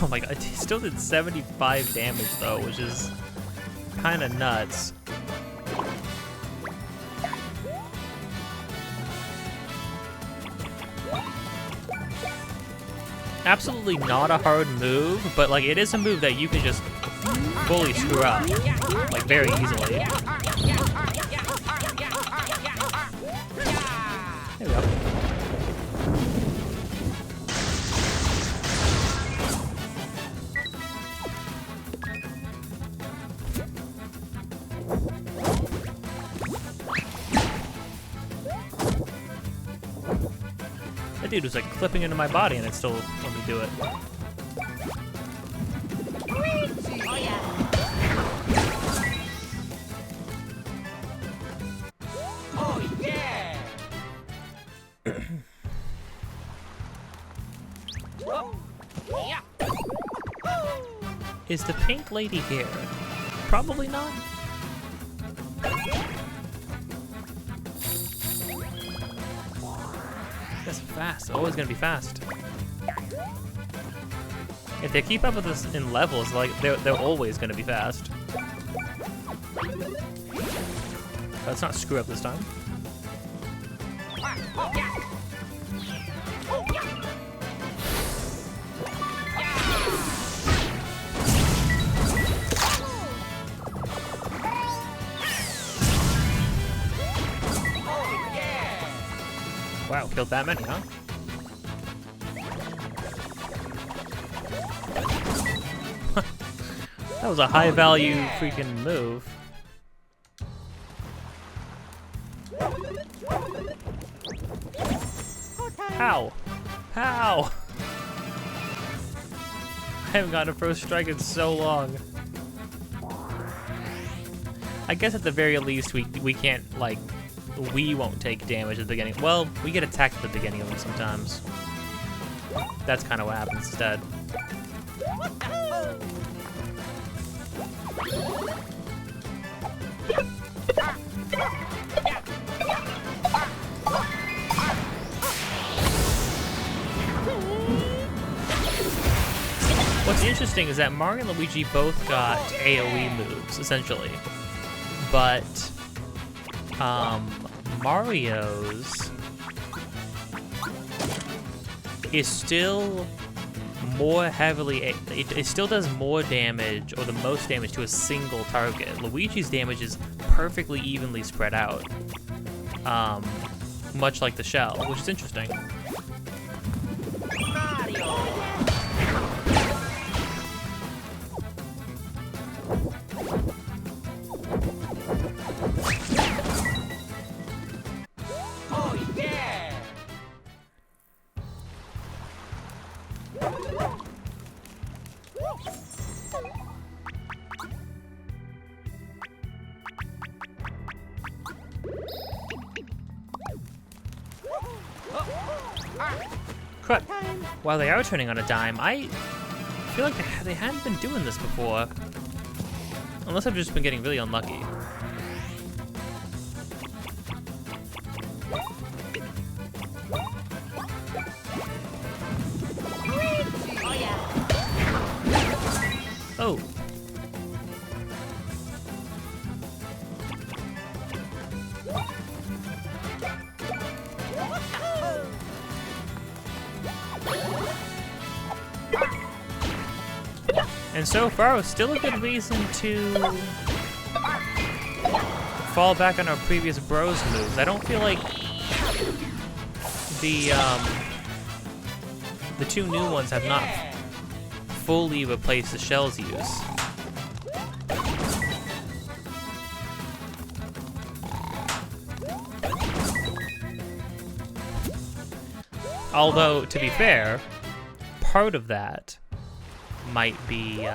Oh my god, he still did 75 damage though, which is kind of nuts. Absolutely not a hard move, but like it is a move that you can just fully screw up, like very easily. There we go. That dude was like clipping into my body and it still let me do it. Oh yeah. Oh yeah. Oh yeah. Is the pink lady here? Probably not. That's fast. Always gonna be fast. If they keep up with us in levels, like they're always gonna be fast. Let's not screw up this time. Oh yeah. Oh yeah. Oh yeah. Wow, killed that many, huh? That was a high value freaking move. How? How? I haven't gotten a first strike in so long. I guess at the very least we can't, like, we won't take damage at the beginning. Well, we get attacked at the beginning of them sometimes. That's kind of what happens instead. What's interesting is that Mario and Luigi both got AoE moves, essentially. But Mario's is still more heavily, it still does more damage, or the most damage, to a single target. Luigi's damage is perfectly evenly spread out, much like the shell, which is interesting. Mario. Oh yeah. Crap. While they are turning on a dime, I feel like they hadn't been doing this before. Unless I've just been getting really unlucky. Oh yeah. Oh. And so far, still a good reason to fall back on our previous bros moves. I don't feel like the two new ones have not fully replaced the shell's use. Although, to be fair, part of that might be,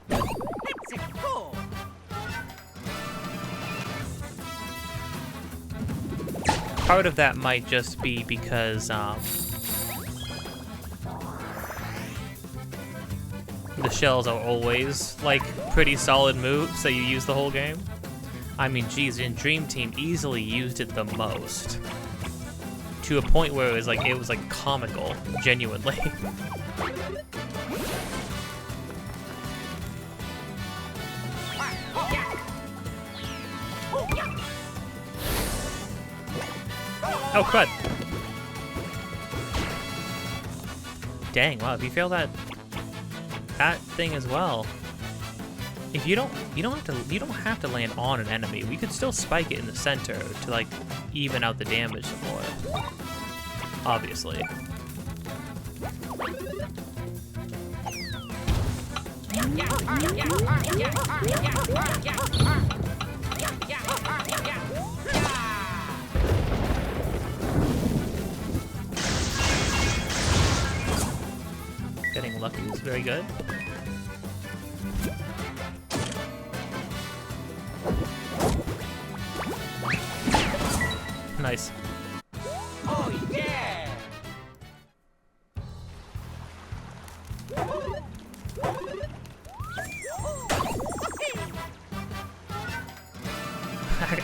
Mexico. part of that might just be because, the shells are always, like, pretty solid moves that you use the whole game. I mean, geez, in Dream Team easily used it the most. To a point where it was like comical, genuinely. Oh, crud. Dang, wow, if you fail that thing as well. If you don't have to land on an enemy. We could still spike it in the center to like even out the damage some more. Obviously. Getting lucky is very good. Nice. Oh yeah.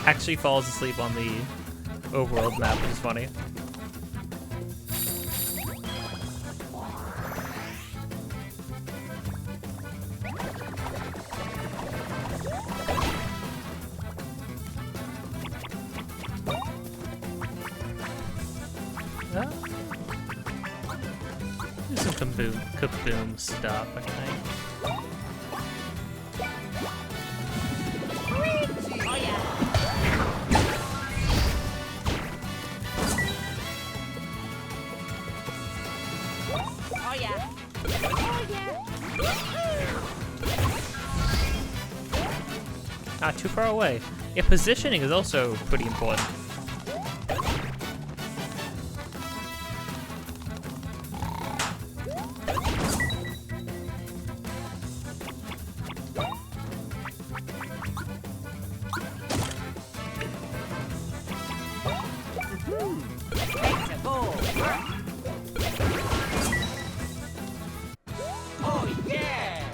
Actually falls asleep on the overworld map, which is funny. There's some kaboom stuff, I think. Oh yeah. Oh yeah. Oh yeah. Not too far away. Yeah, positioning is also pretty important. Mexico. Oh yeah.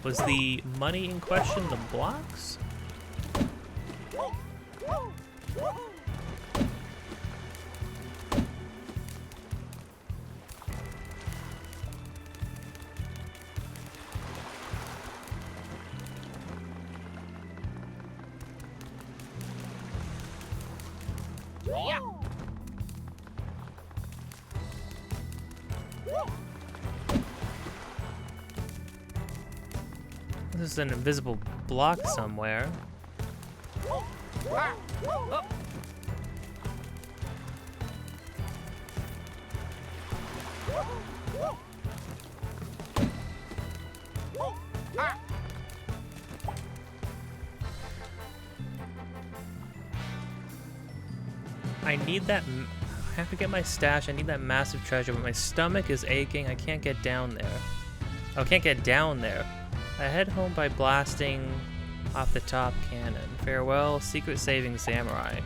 Was the money in question the blocks? Yeah. This is an invisible block somewhere. Ah. Oh. Ah. I need that. I have to get my stash. I need that massive treasure, but my stomach is aching. I can't get down there. Oh, I can't get down there. I head home by blasting off the top cannon. Farewell, secret saving samurai.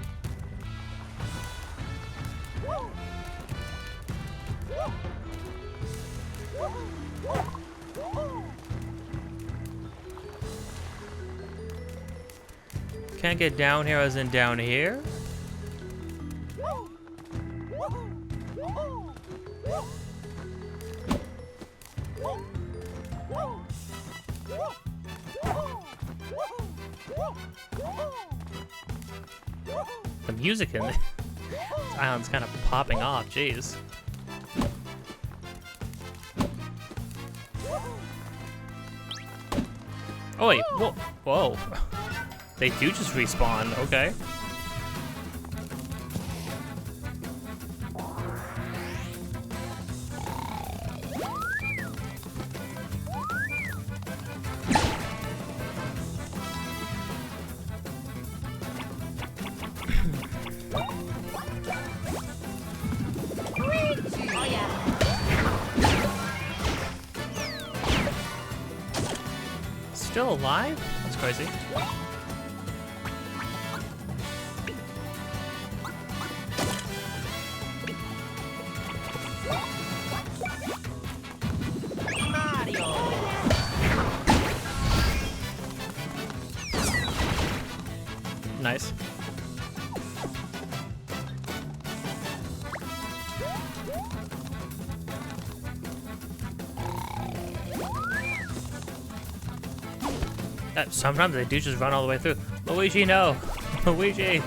Can't get down here as in down here? The music in this island's kind of popping off, jeez. Oh wait, whoa, whoa. They do just respawn, okay. Oh yeah. Still alive? That's crazy. Mario. Nice. Sometimes they do just run all the way through. Luigi, no! Luigi!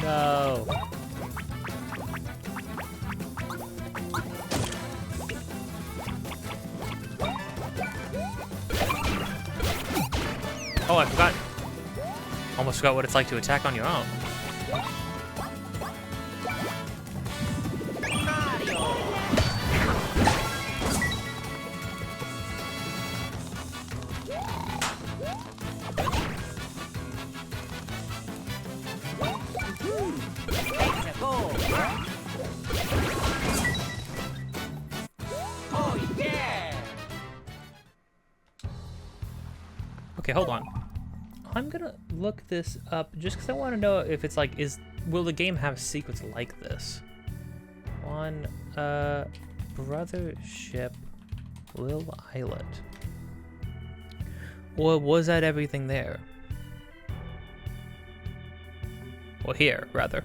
No! Oh, I forgot. Almost forgot what it's like to attack on your own. Mario. Let's go. Oh yeah. Okay, hold on. I'm gonna look this up just because I want to know if it's like, will the game have secrets like this? On Brothership, Lil Islet. Or was that everything there? Well, here, rather.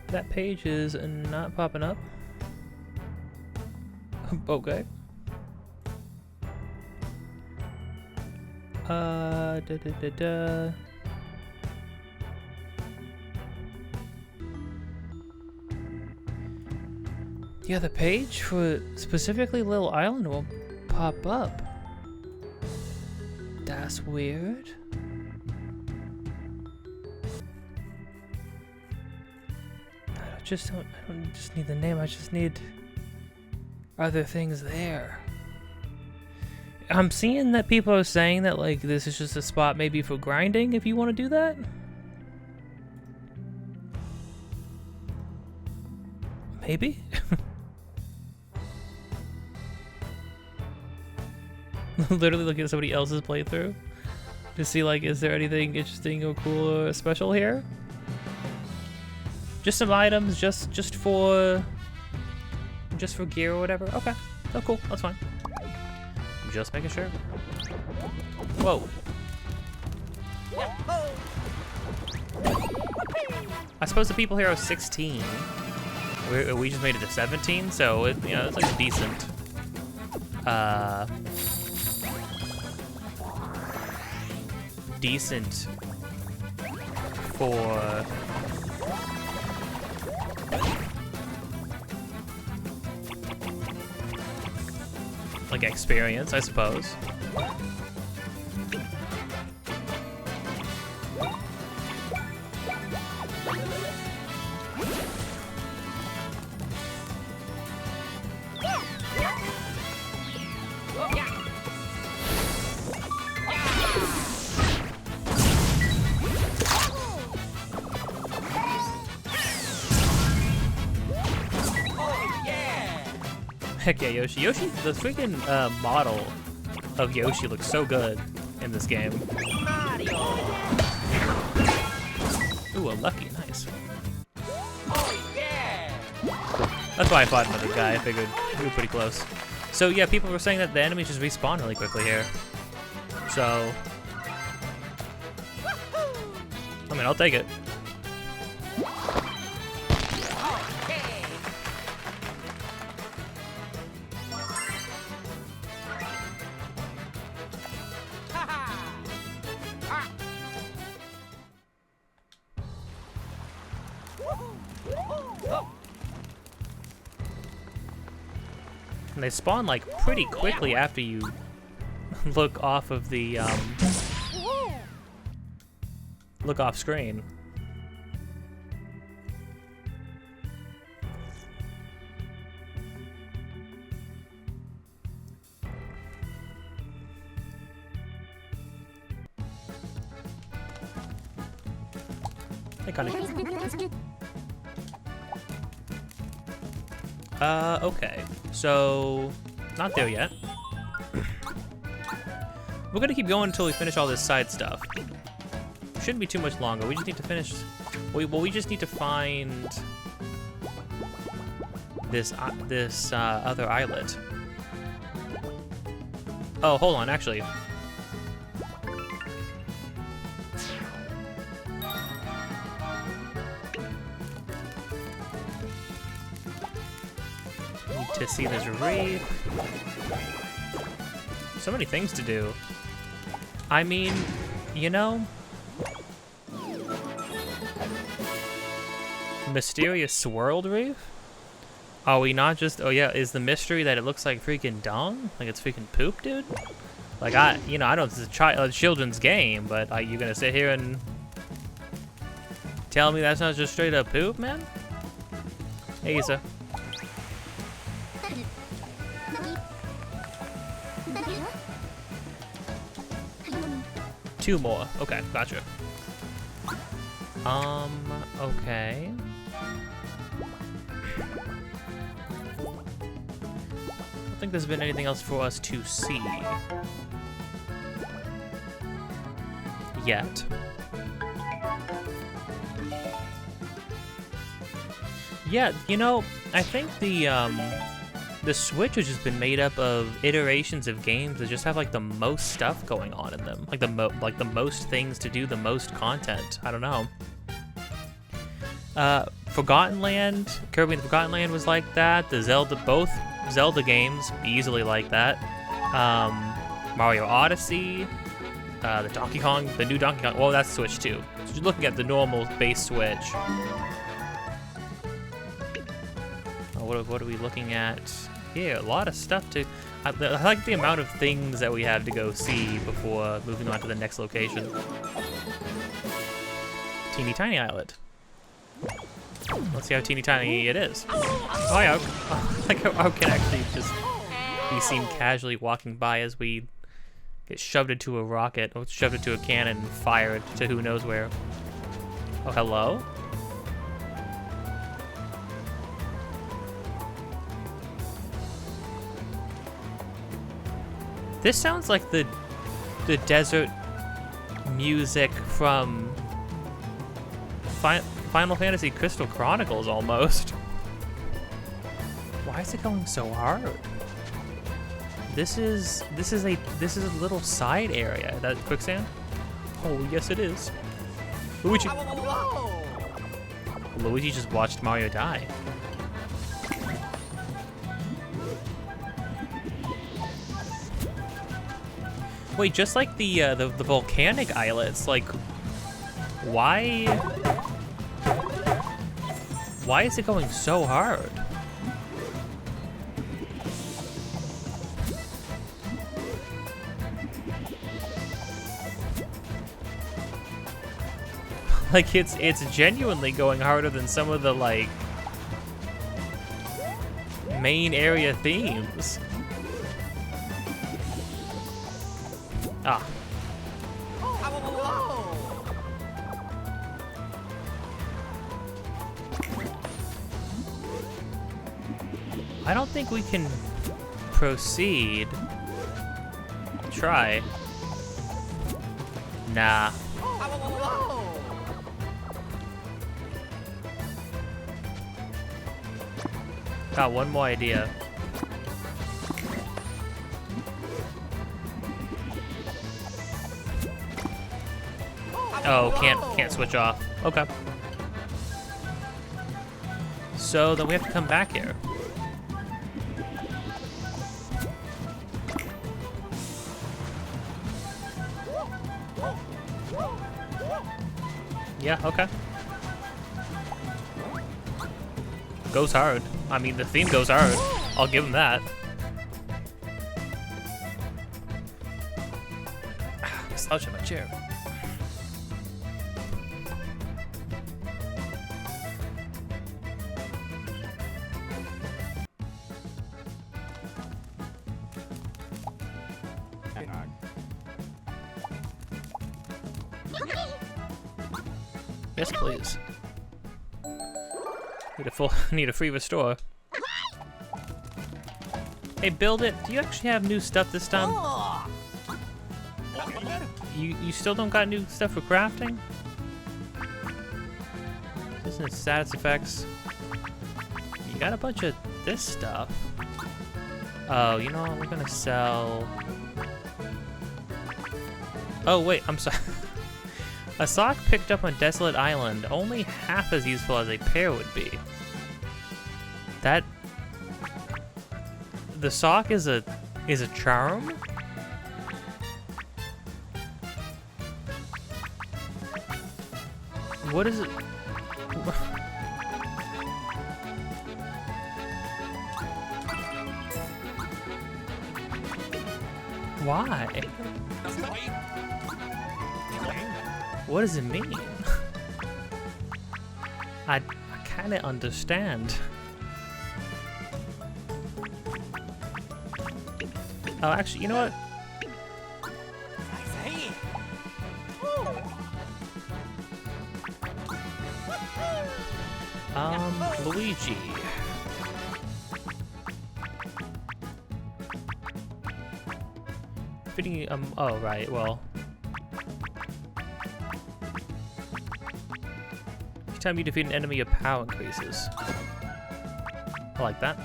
That page is not popping up. Okay. Da da da da. Yeah, the page for specifically Little Island will pop up. That's weird. I don't just need the name, I just need other things there. I'm seeing that people are saying that like this is just a spot maybe for grinding if you want to do that. Maybe? Literally looking at somebody else's playthrough to see like is there anything interesting or cool or special here? Just some items, just for gear or whatever. Okay. Oh cool, that's fine. Just making sure. Whoa. I suppose the people here are 16. We just made it to 17, so it, you know, it's like a decent decent for like experience, I suppose. Heck yeah, Yoshi. Yoshi, the freaking model of Yoshi looks so good in this game. Mario. Ooh, a lucky, nice. Oh yeah. That's why I fought another guy. I figured we were pretty close. So yeah, people were saying that the enemies just respawn really quickly here. So, I mean, I'll take it. Okay. Haha. Ah. Oh. And they spawn like pretty quickly after you look off of the look off screen. Hey, Connie. Okay. So, not there yet. We're gonna keep going until we finish all this side stuff. Shouldn't be too much longer. We just need to finish. We just need to find this other islet. Oh, hold on. Actually, need to see this reef. So many things to do. I mean, you know, mysterious swirled reef? Are we not just, oh yeah, is the mystery that it looks like freaking dung? Like it's freaking poop, dude? Like I know it's a children's game, but are you gonna sit here and tell me that's not just straight up poop, man? Hey, Issa. Two more. Okay, gotcha. Okay. I don't think there's been anything else for us to see yet. Yeah, you know, I think the Switch has just been made up of iterations of games that just have like the most stuff going on in them, like the most things to do, the most content. I don't know. Forgotten Land, Kirby and the Forgotten Land was like that. Both Zelda games easily like that. Mario Odyssey, the new Donkey Kong. Well, that's Switch too. So you're looking at the normal base Switch. What are we looking at here? A lot of stuff to... I like the amount of things that we have to go see before moving on to the next location. Teeny tiny islet. Let's see how teeny tiny it is. Oh yeah, like how can actually just be seen casually walking by as we get shoved into a rocket, or shoved into a cannon and fired to who knows where. Oh, hello? This sounds like the desert music from Final Fantasy Crystal Chronicles almost. Why is it going so hard? This is a little side area. That quicksand? Oh yes it is. Luigi. Luigi just watched Mario die. Wait, just like the volcanic islets, like, why is it going so hard? Like, it's genuinely going harder than some of the, like, main area themes. Ah. I don't think we can proceed. Try. Nah. Got one more idea. Oh, can't switch off. Okay. So then we have to come back here. Yeah, okay. Goes hard. I mean, the theme goes hard. I'll give him that. Slouch in my chair. Yes, please. Need a free restore. Hey, build it. Do you actually have new stuff this time? You still don't got new stuff for crafting? Isn't it status effects? You got a bunch of this stuff. Oh, you know what? We're gonna sell. Oh wait, I'm sorry. A sock picked up on Desolate Island, only half as useful as a pair would be. That... The sock is a charm? What is it? Why? What does it mean? I kind of understand. Oh, actually, you know what? Luigi. Fitting, oh, right, well. Each time you defeat an enemy, your power increases. I like that.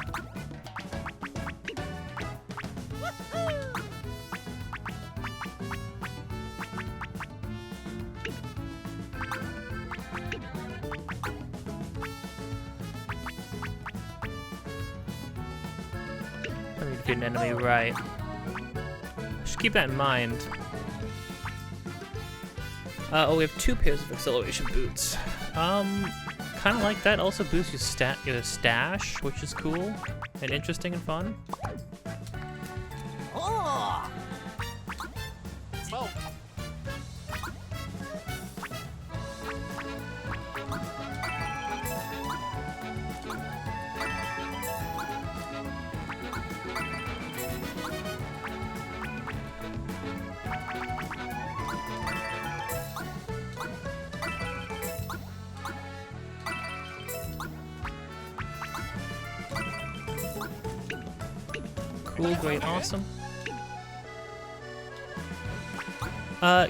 Defeat an enemy, right. I should keep that in mind. Oh, we have 2 pairs of acceleration boots. Kind of like that. Also boosts your stash, which is cool and interesting and fun. Oh. Cool, great, awesome.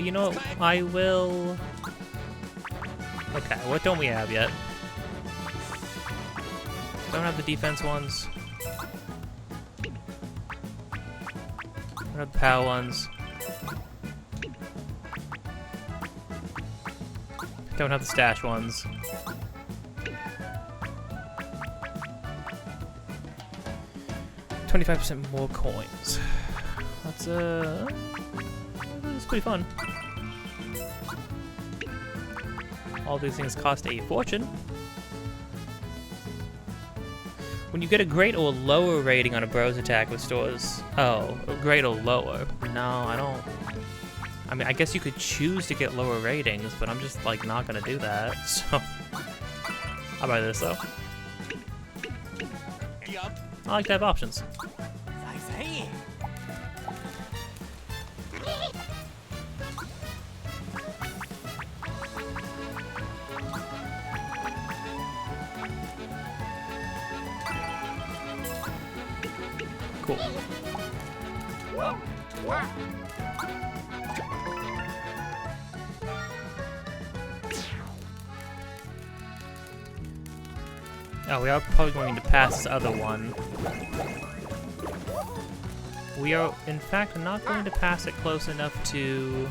You know what? I will... Okay, what don't we have yet? Don't have the defense ones. Don't have the power ones. Don't have the stash ones. $25% more coins. Let's is pretty fun. All these things cost a fortune. When you get a great or lower rating on a bros attack with stores... Oh, great or lower. No, I don't... I mean, I guess you could choose to get lower ratings, but I'm just, like, not gonna do that, so... I'll buy this, though. Yup. I like to have options. Nice hand. Cool. Oh, we are probably going to pass this other one. We are, in fact, not going to pass it close enough to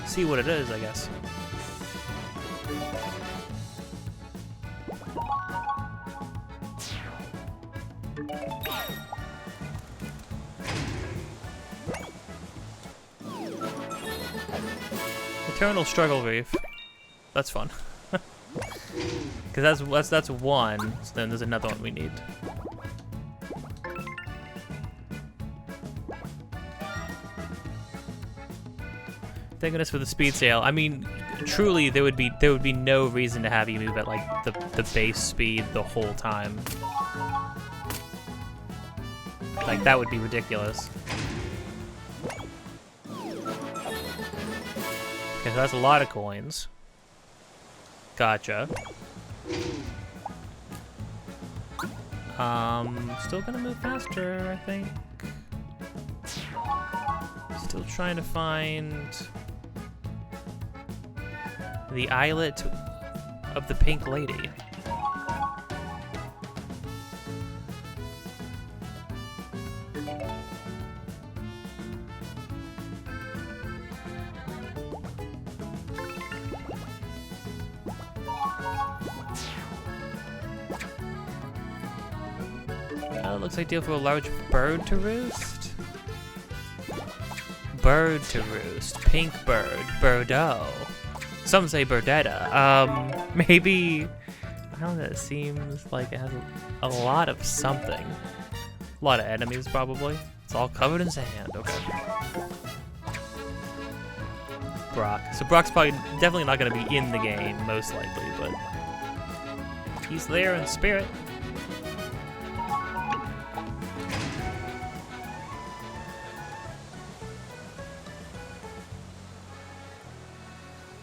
see what it is, I guess. Eternal Struggle Reef. That's fun. Because that's one, so then there's another one we need. Thank goodness for the speed sale. I mean, truly, there would be no reason to have you move at like the base speed the whole time. Like that would be ridiculous. Okay, so that's a lot of coins. Gotcha. Still gonna move faster, I think. Still trying to find the islet of the pink lady. Looks ideal for a large bird to roost. Bird to roost. Pink bird. Birdo. Some say birdetta. Maybe... I don't know, it seems like it has a lot of something. A lot of enemies, probably. It's all covered in sand. Okay. Brock. So Brock's probably definitely not going to be in the game, most likely, but... he's there in spirit.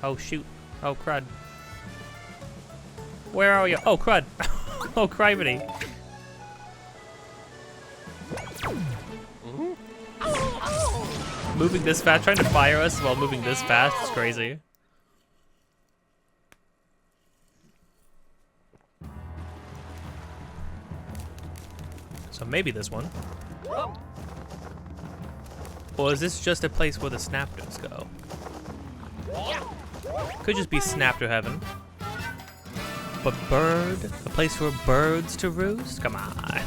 Oh shoot. Oh crud. Where are you? Oh crud. Oh crivety. Moving this fast, trying to fire us while moving this fast is crazy. So maybe this one. Or is this just a place where the Snapters go? Could just be Snapter Heaven. But bird? A place for birds to roost? Come on.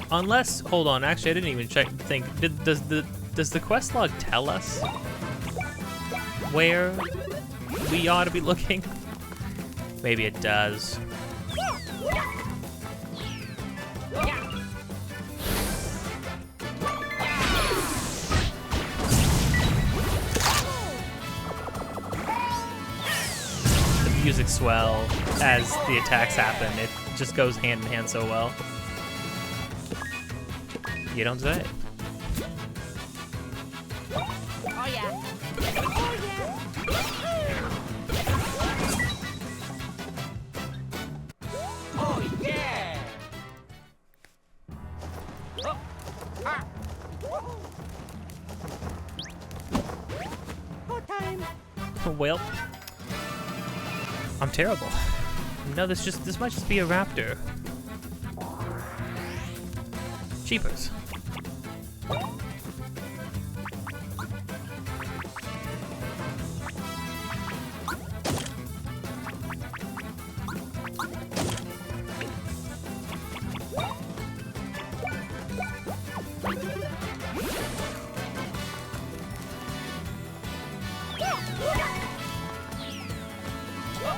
Unless, hold on, actually I didn't even think. Does the quest log tell us where we ought to be looking? Maybe it does. Music swell as the attacks happen. It just goes hand in hand so well. You don't say. Oh yeah. Oh yeah. Oh. Ah. Go time. Well, I'm terrible. No, this might just be a raptor. Cheapers.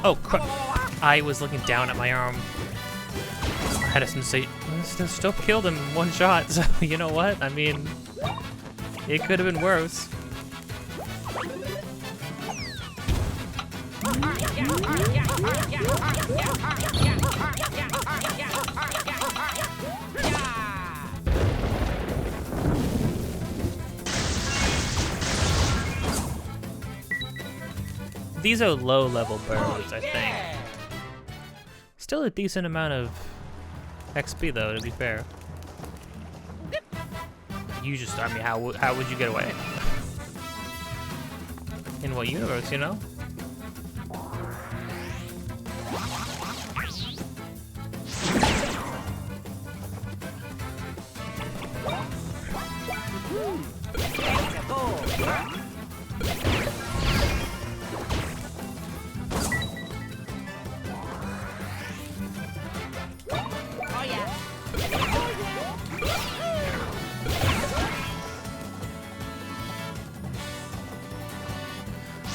Oh, crap. I was looking down at my arm. I had a sensation. Still killed him in one shot, so you know what? I mean, it could have been worse. These are low-level birds, I think. Still a decent amount of XP, though, to be fair. You just, I mean, how would you get away? In what universe, you know?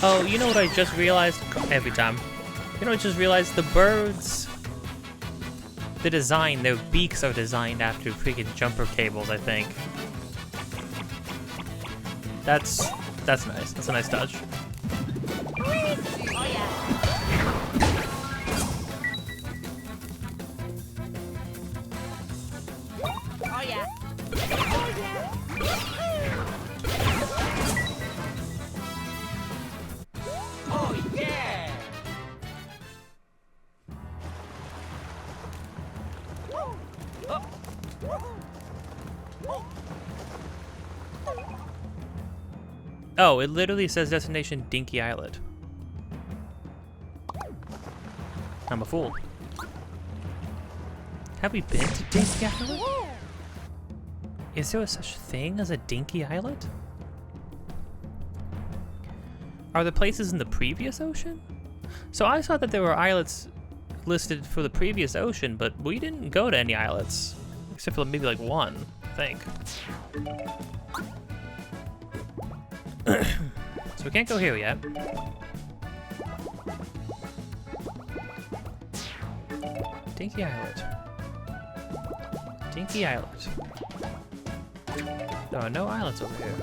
Oh, you know what I just realized? Every time. You know what I just realized? The birds, the design, their beaks are designed after freaking jumper cables, I think. That's nice. That's a nice touch. Oh, it literally says destination Dinky Islet. I'm a fool. Have we been to Dinky Islet? Is there such thing as a Dinky Islet? Are there places in the previous ocean? So I saw that there were islets listed for the previous ocean, but we didn't go to any islets. Except for maybe like one, I think. So we can't go here yet. Dinky Islet. Dinky Islet. There are no islets over here.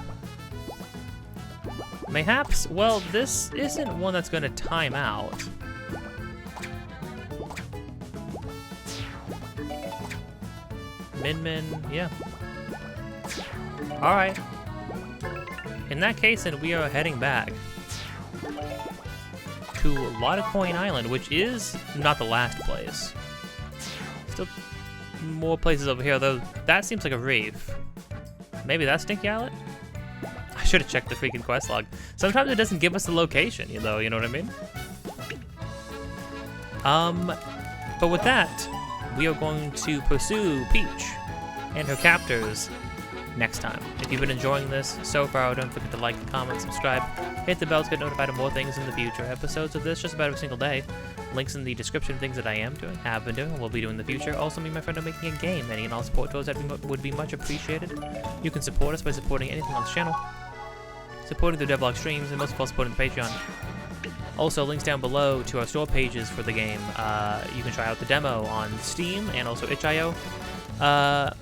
Mayhaps, well, this isn't one that's gonna time out. Min, yeah. Alright. In that case, then we are heading back to Lot of Coin Island, which is not the last place. Still more places over here, though that seems like a reef. Maybe that's Dinky Islet? I should have checked the freaking quest log. Sometimes it doesn't give us the location, you know what I mean? But with that, we are going to pursue Peach and her captors next time. If you've been enjoying this so far, don't forget to like, comment, subscribe, hit the bell to get notified of more things in the future. Episodes of this just about every single day. Links in the description of things that I am doing, have been doing, and will be doing in the future. Also, me and my friend are making a game. Any and all support towards that would be much appreciated. You can support us by supporting anything on this channel, supporting the devlog streams, and most of all supporting the Patreon. Also, links down below to our store pages for the game. You can try out the demo on Steam and also itch.io.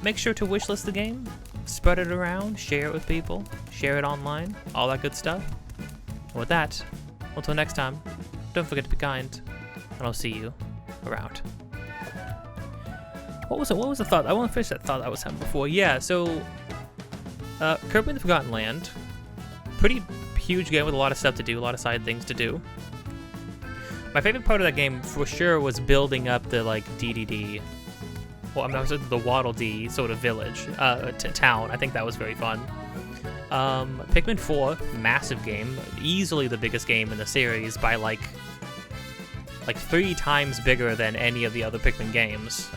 Make sure to wishlist the game. Spread it around, share it with people, share it online, all that good stuff. And with that, until next time, don't forget to be kind, and I'll see you around. What was the thought? I want to finish that thought I was having before. Yeah, so Kirby and the Forgotten Land, pretty huge game with a lot of stuff to do, a lot of side things to do. My favorite part of that game for sure was building up the like DDD. Well, I mean, the Waddle Dee sort of village, town. I think that was very fun. Pikmin 4, massive game, easily the biggest game in the series by like 3 times bigger than any of the other Pikmin games.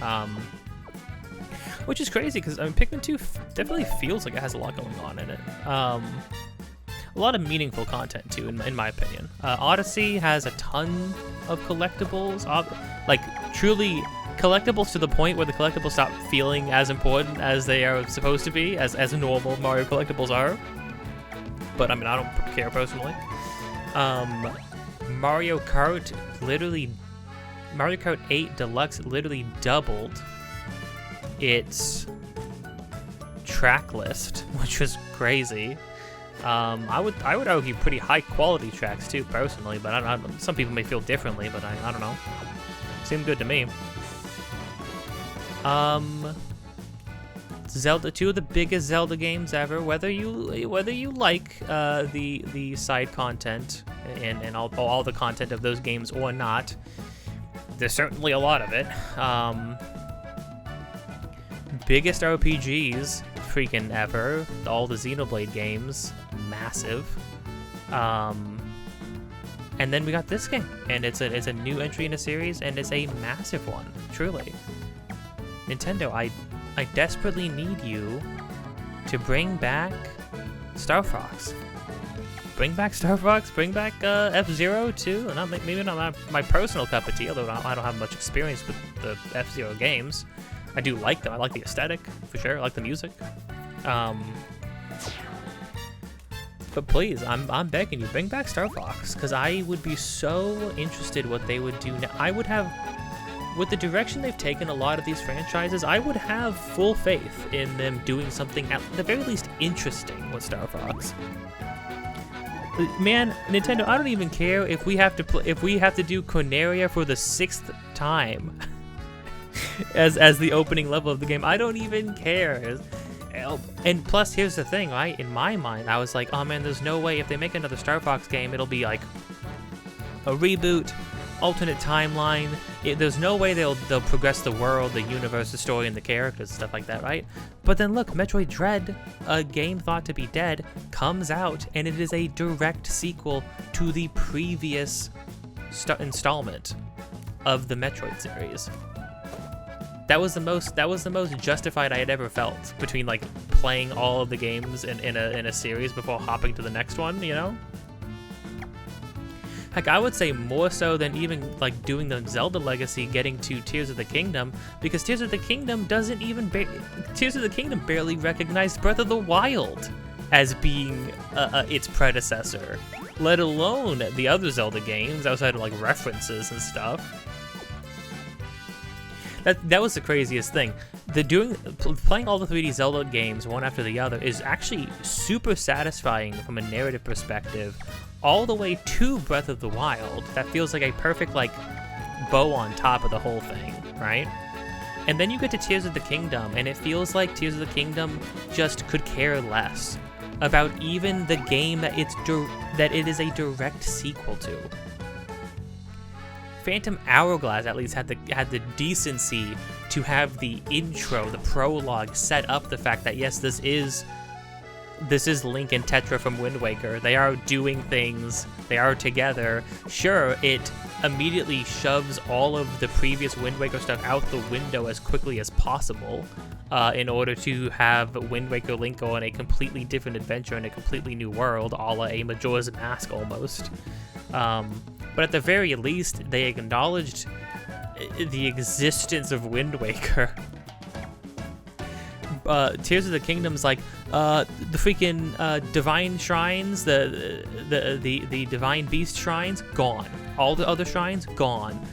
Which is crazy because I mean, Pikmin 2 definitely feels like it has a lot going on in it. A lot of meaningful content too, in my opinion. Odyssey has a ton of collectibles, like truly collectibles to the point where the collectibles stop feeling as important as they are supposed to be, as normal Mario collectibles are. But I mean, I don't care personally. Mario Kart 8 Deluxe literally doubled its track list, which was crazy. I would argue pretty high quality tracks too, personally, but I don't, some people may feel differently, but I don't know. Seemed good to me. Zelda, two of the biggest Zelda games ever. Whether you like the side content and all the content of those games or not, there's certainly a lot of it. Biggest RPGs freaking ever. All the Xenoblade games, massive. And then we got this game, and it's a new entry in a series, and it's a massive one, truly. Nintendo, I desperately need you to bring back Star Fox. Bring back Star Fox, bring back F-Zero too. Maybe not my personal cup of tea, although I don't have much experience with the F-Zero games. I do like them. I like the aesthetic, for sure. I like the music. But please, I'm begging you, bring back Star Fox, because I would be so interested what they would do now. I would have, with the direction they've taken a lot of these franchises, I would have full faith in them doing something at the very least interesting with Star Fox. Man, Nintendo, I don't even care if we have to do Corneria for the 6th time as the opening level of the game. I don't even care. And plus, here's the thing, right? In my mind, I was like, oh man, there's no way if they make another Star Fox game, it'll be like a reboot, alternate timeline. There's no way they'll progress the world, the universe, the story, and the characters, stuff like that, right? But then look, Metroid Dread, a game thought to be dead, comes out, and it is a direct sequel to the previous installment of the Metroid series. That was the most justified I had ever felt between like playing all of the games in a series before hopping to the next one, you know? Heck, I would say more so than even like doing the Zelda Legacy, getting to Tears of the Kingdom, because Tears of the Kingdom barely recognized Breath of the Wild as being its predecessor, let alone the other Zelda games outside of like references and stuff. That was the craziest thing. Playing all the 3D Zelda games one after the other is actually super satisfying from a narrative perspective, all the way to Breath of the Wild. That feels like a perfect like bow on top of the whole thing, right? And then you get to Tears of the Kingdom, and it feels like Tears of the Kingdom just could care less about even the game that it is a direct sequel to. Phantom Hourglass at least had the decency to have the intro, the prologue, set up the fact that yes, this is Link and Tetra from Wind Waker. They are doing things. They are together. Sure, it immediately shoves all of the previous Wind Waker stuff out the window as quickly as possible in order to have Wind Waker Link go on a completely different adventure in a completely new world, a la a Majora's Mask almost. But at the very least, they acknowledged the existence of Wind Waker. Tears of the Kingdom's like the freaking divine shrines, the divine beast shrines, gone. All the other shrines, gone.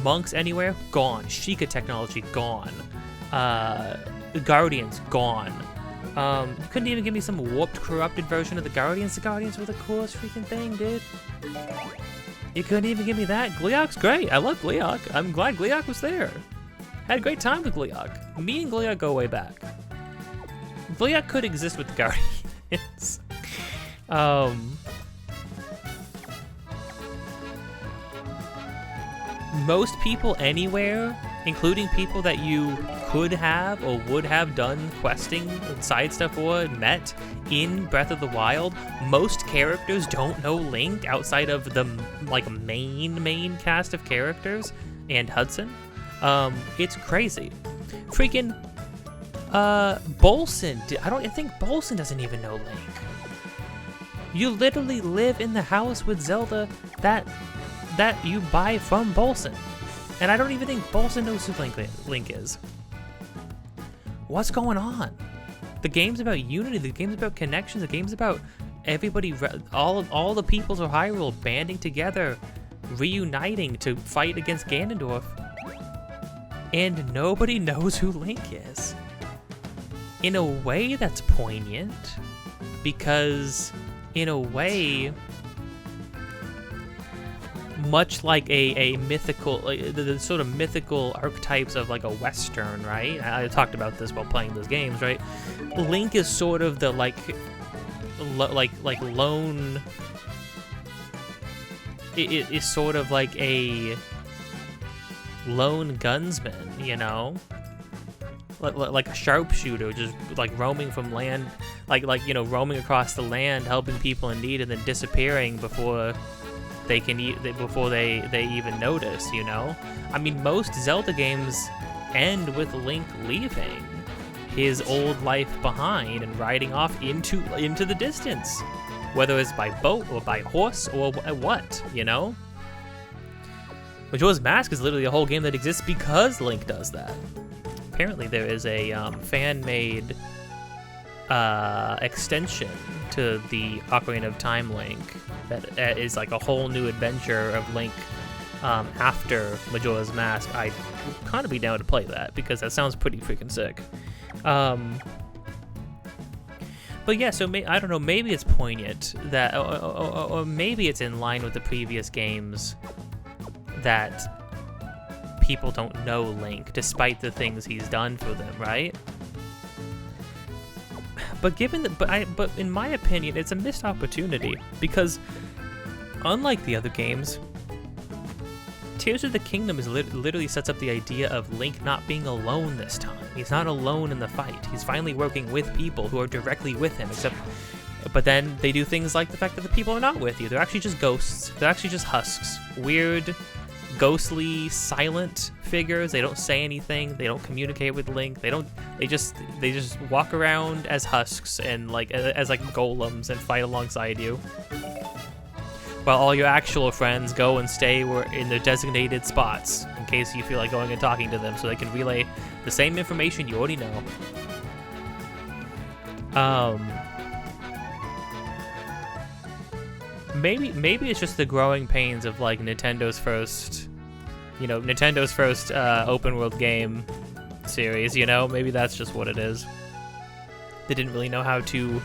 Monks anywhere, gone. Sheikah technology, gone. Guardians, gone. You couldn't even give me some warped, corrupted version of the Guardians. The Guardians were the coolest freaking thing, dude. You couldn't even give me that. Gleeok's great. I love Gleeok. I'm glad Gleeok was there. Had a great time with Gleeok. Me and Gleeok go way back. Gleeok could exist with the Guardians. Most people anywhere, including people that you could have or would have done questing side stuff for, met in Breath of the Wild, most characters don't know Link outside of the like main cast of characters and Hudson. It's crazy. Freaking Bolson. I think Bolson doesn't even know Link. You literally live in the house with Zelda that you buy from Bolson. And I don't even think Bolson knows who Link is. What's going on? The game's about unity, the game's about connections, the game's about everybody, all the peoples of Hyrule banding together reuniting to fight against Ganondorf. And nobody knows who Link is. In a way, that's poignant, because in a way, much like a mythical, the sort of mythical archetypes of like a Western, right? I talked about this while playing those games, right? Link is sort of the like lone. It is sort of like a lone gunsman, you know, like a sharpshooter, just like roaming from land, like you know, roaming across the land, helping people in need, and then disappearing before they can before they even notice, you know. I mean, most Zelda games end with Link leaving his old life behind and riding off into the distance, whether it's by boat or by horse or what, you know. Majora's Mask is literally a whole game that exists because Link does that. Apparently there is a fan-made extension to the Ocarina of Time Link that is like a whole new adventure of Link after Majora's Mask. I'd kind of be down to play that because that sounds pretty freaking sick. But yeah, so I don't know, maybe it's poignant that, or maybe it's in line with the previous games that people don't know Link, despite the things he's done for them, right? But but in my opinion, it's a missed opportunity, because unlike the other games, Tears of the Kingdom literally sets up the idea of Link not being alone this time. He's not alone in the fight. He's finally working with people who are directly with him, but then they do things like the fact that the people are not with you. They're actually just ghosts. They're actually just husks. Weird, ghostly, silent figures. They don't say anything. They don't communicate with Link. They just walk around as husks and as golems and fight alongside you, while all your actual friends go and stay in their designated spots in case you feel like going and talking to them, so they can relay the same information you already know. Maybe it's just the growing pains of like Nintendo's first open world game series, you know? Maybe that's just what it is. They didn't really know how to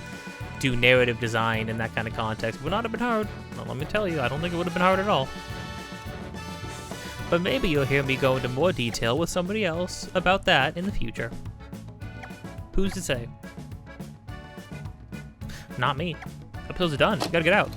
do narrative design in that kind of context. Would not have been hard. Well, let me tell you, I don't think it would have been hard at all. But maybe you'll hear me go into more detail with somebody else about that in the future. Who's to say? Not me. Episodes are done. Gotta get out.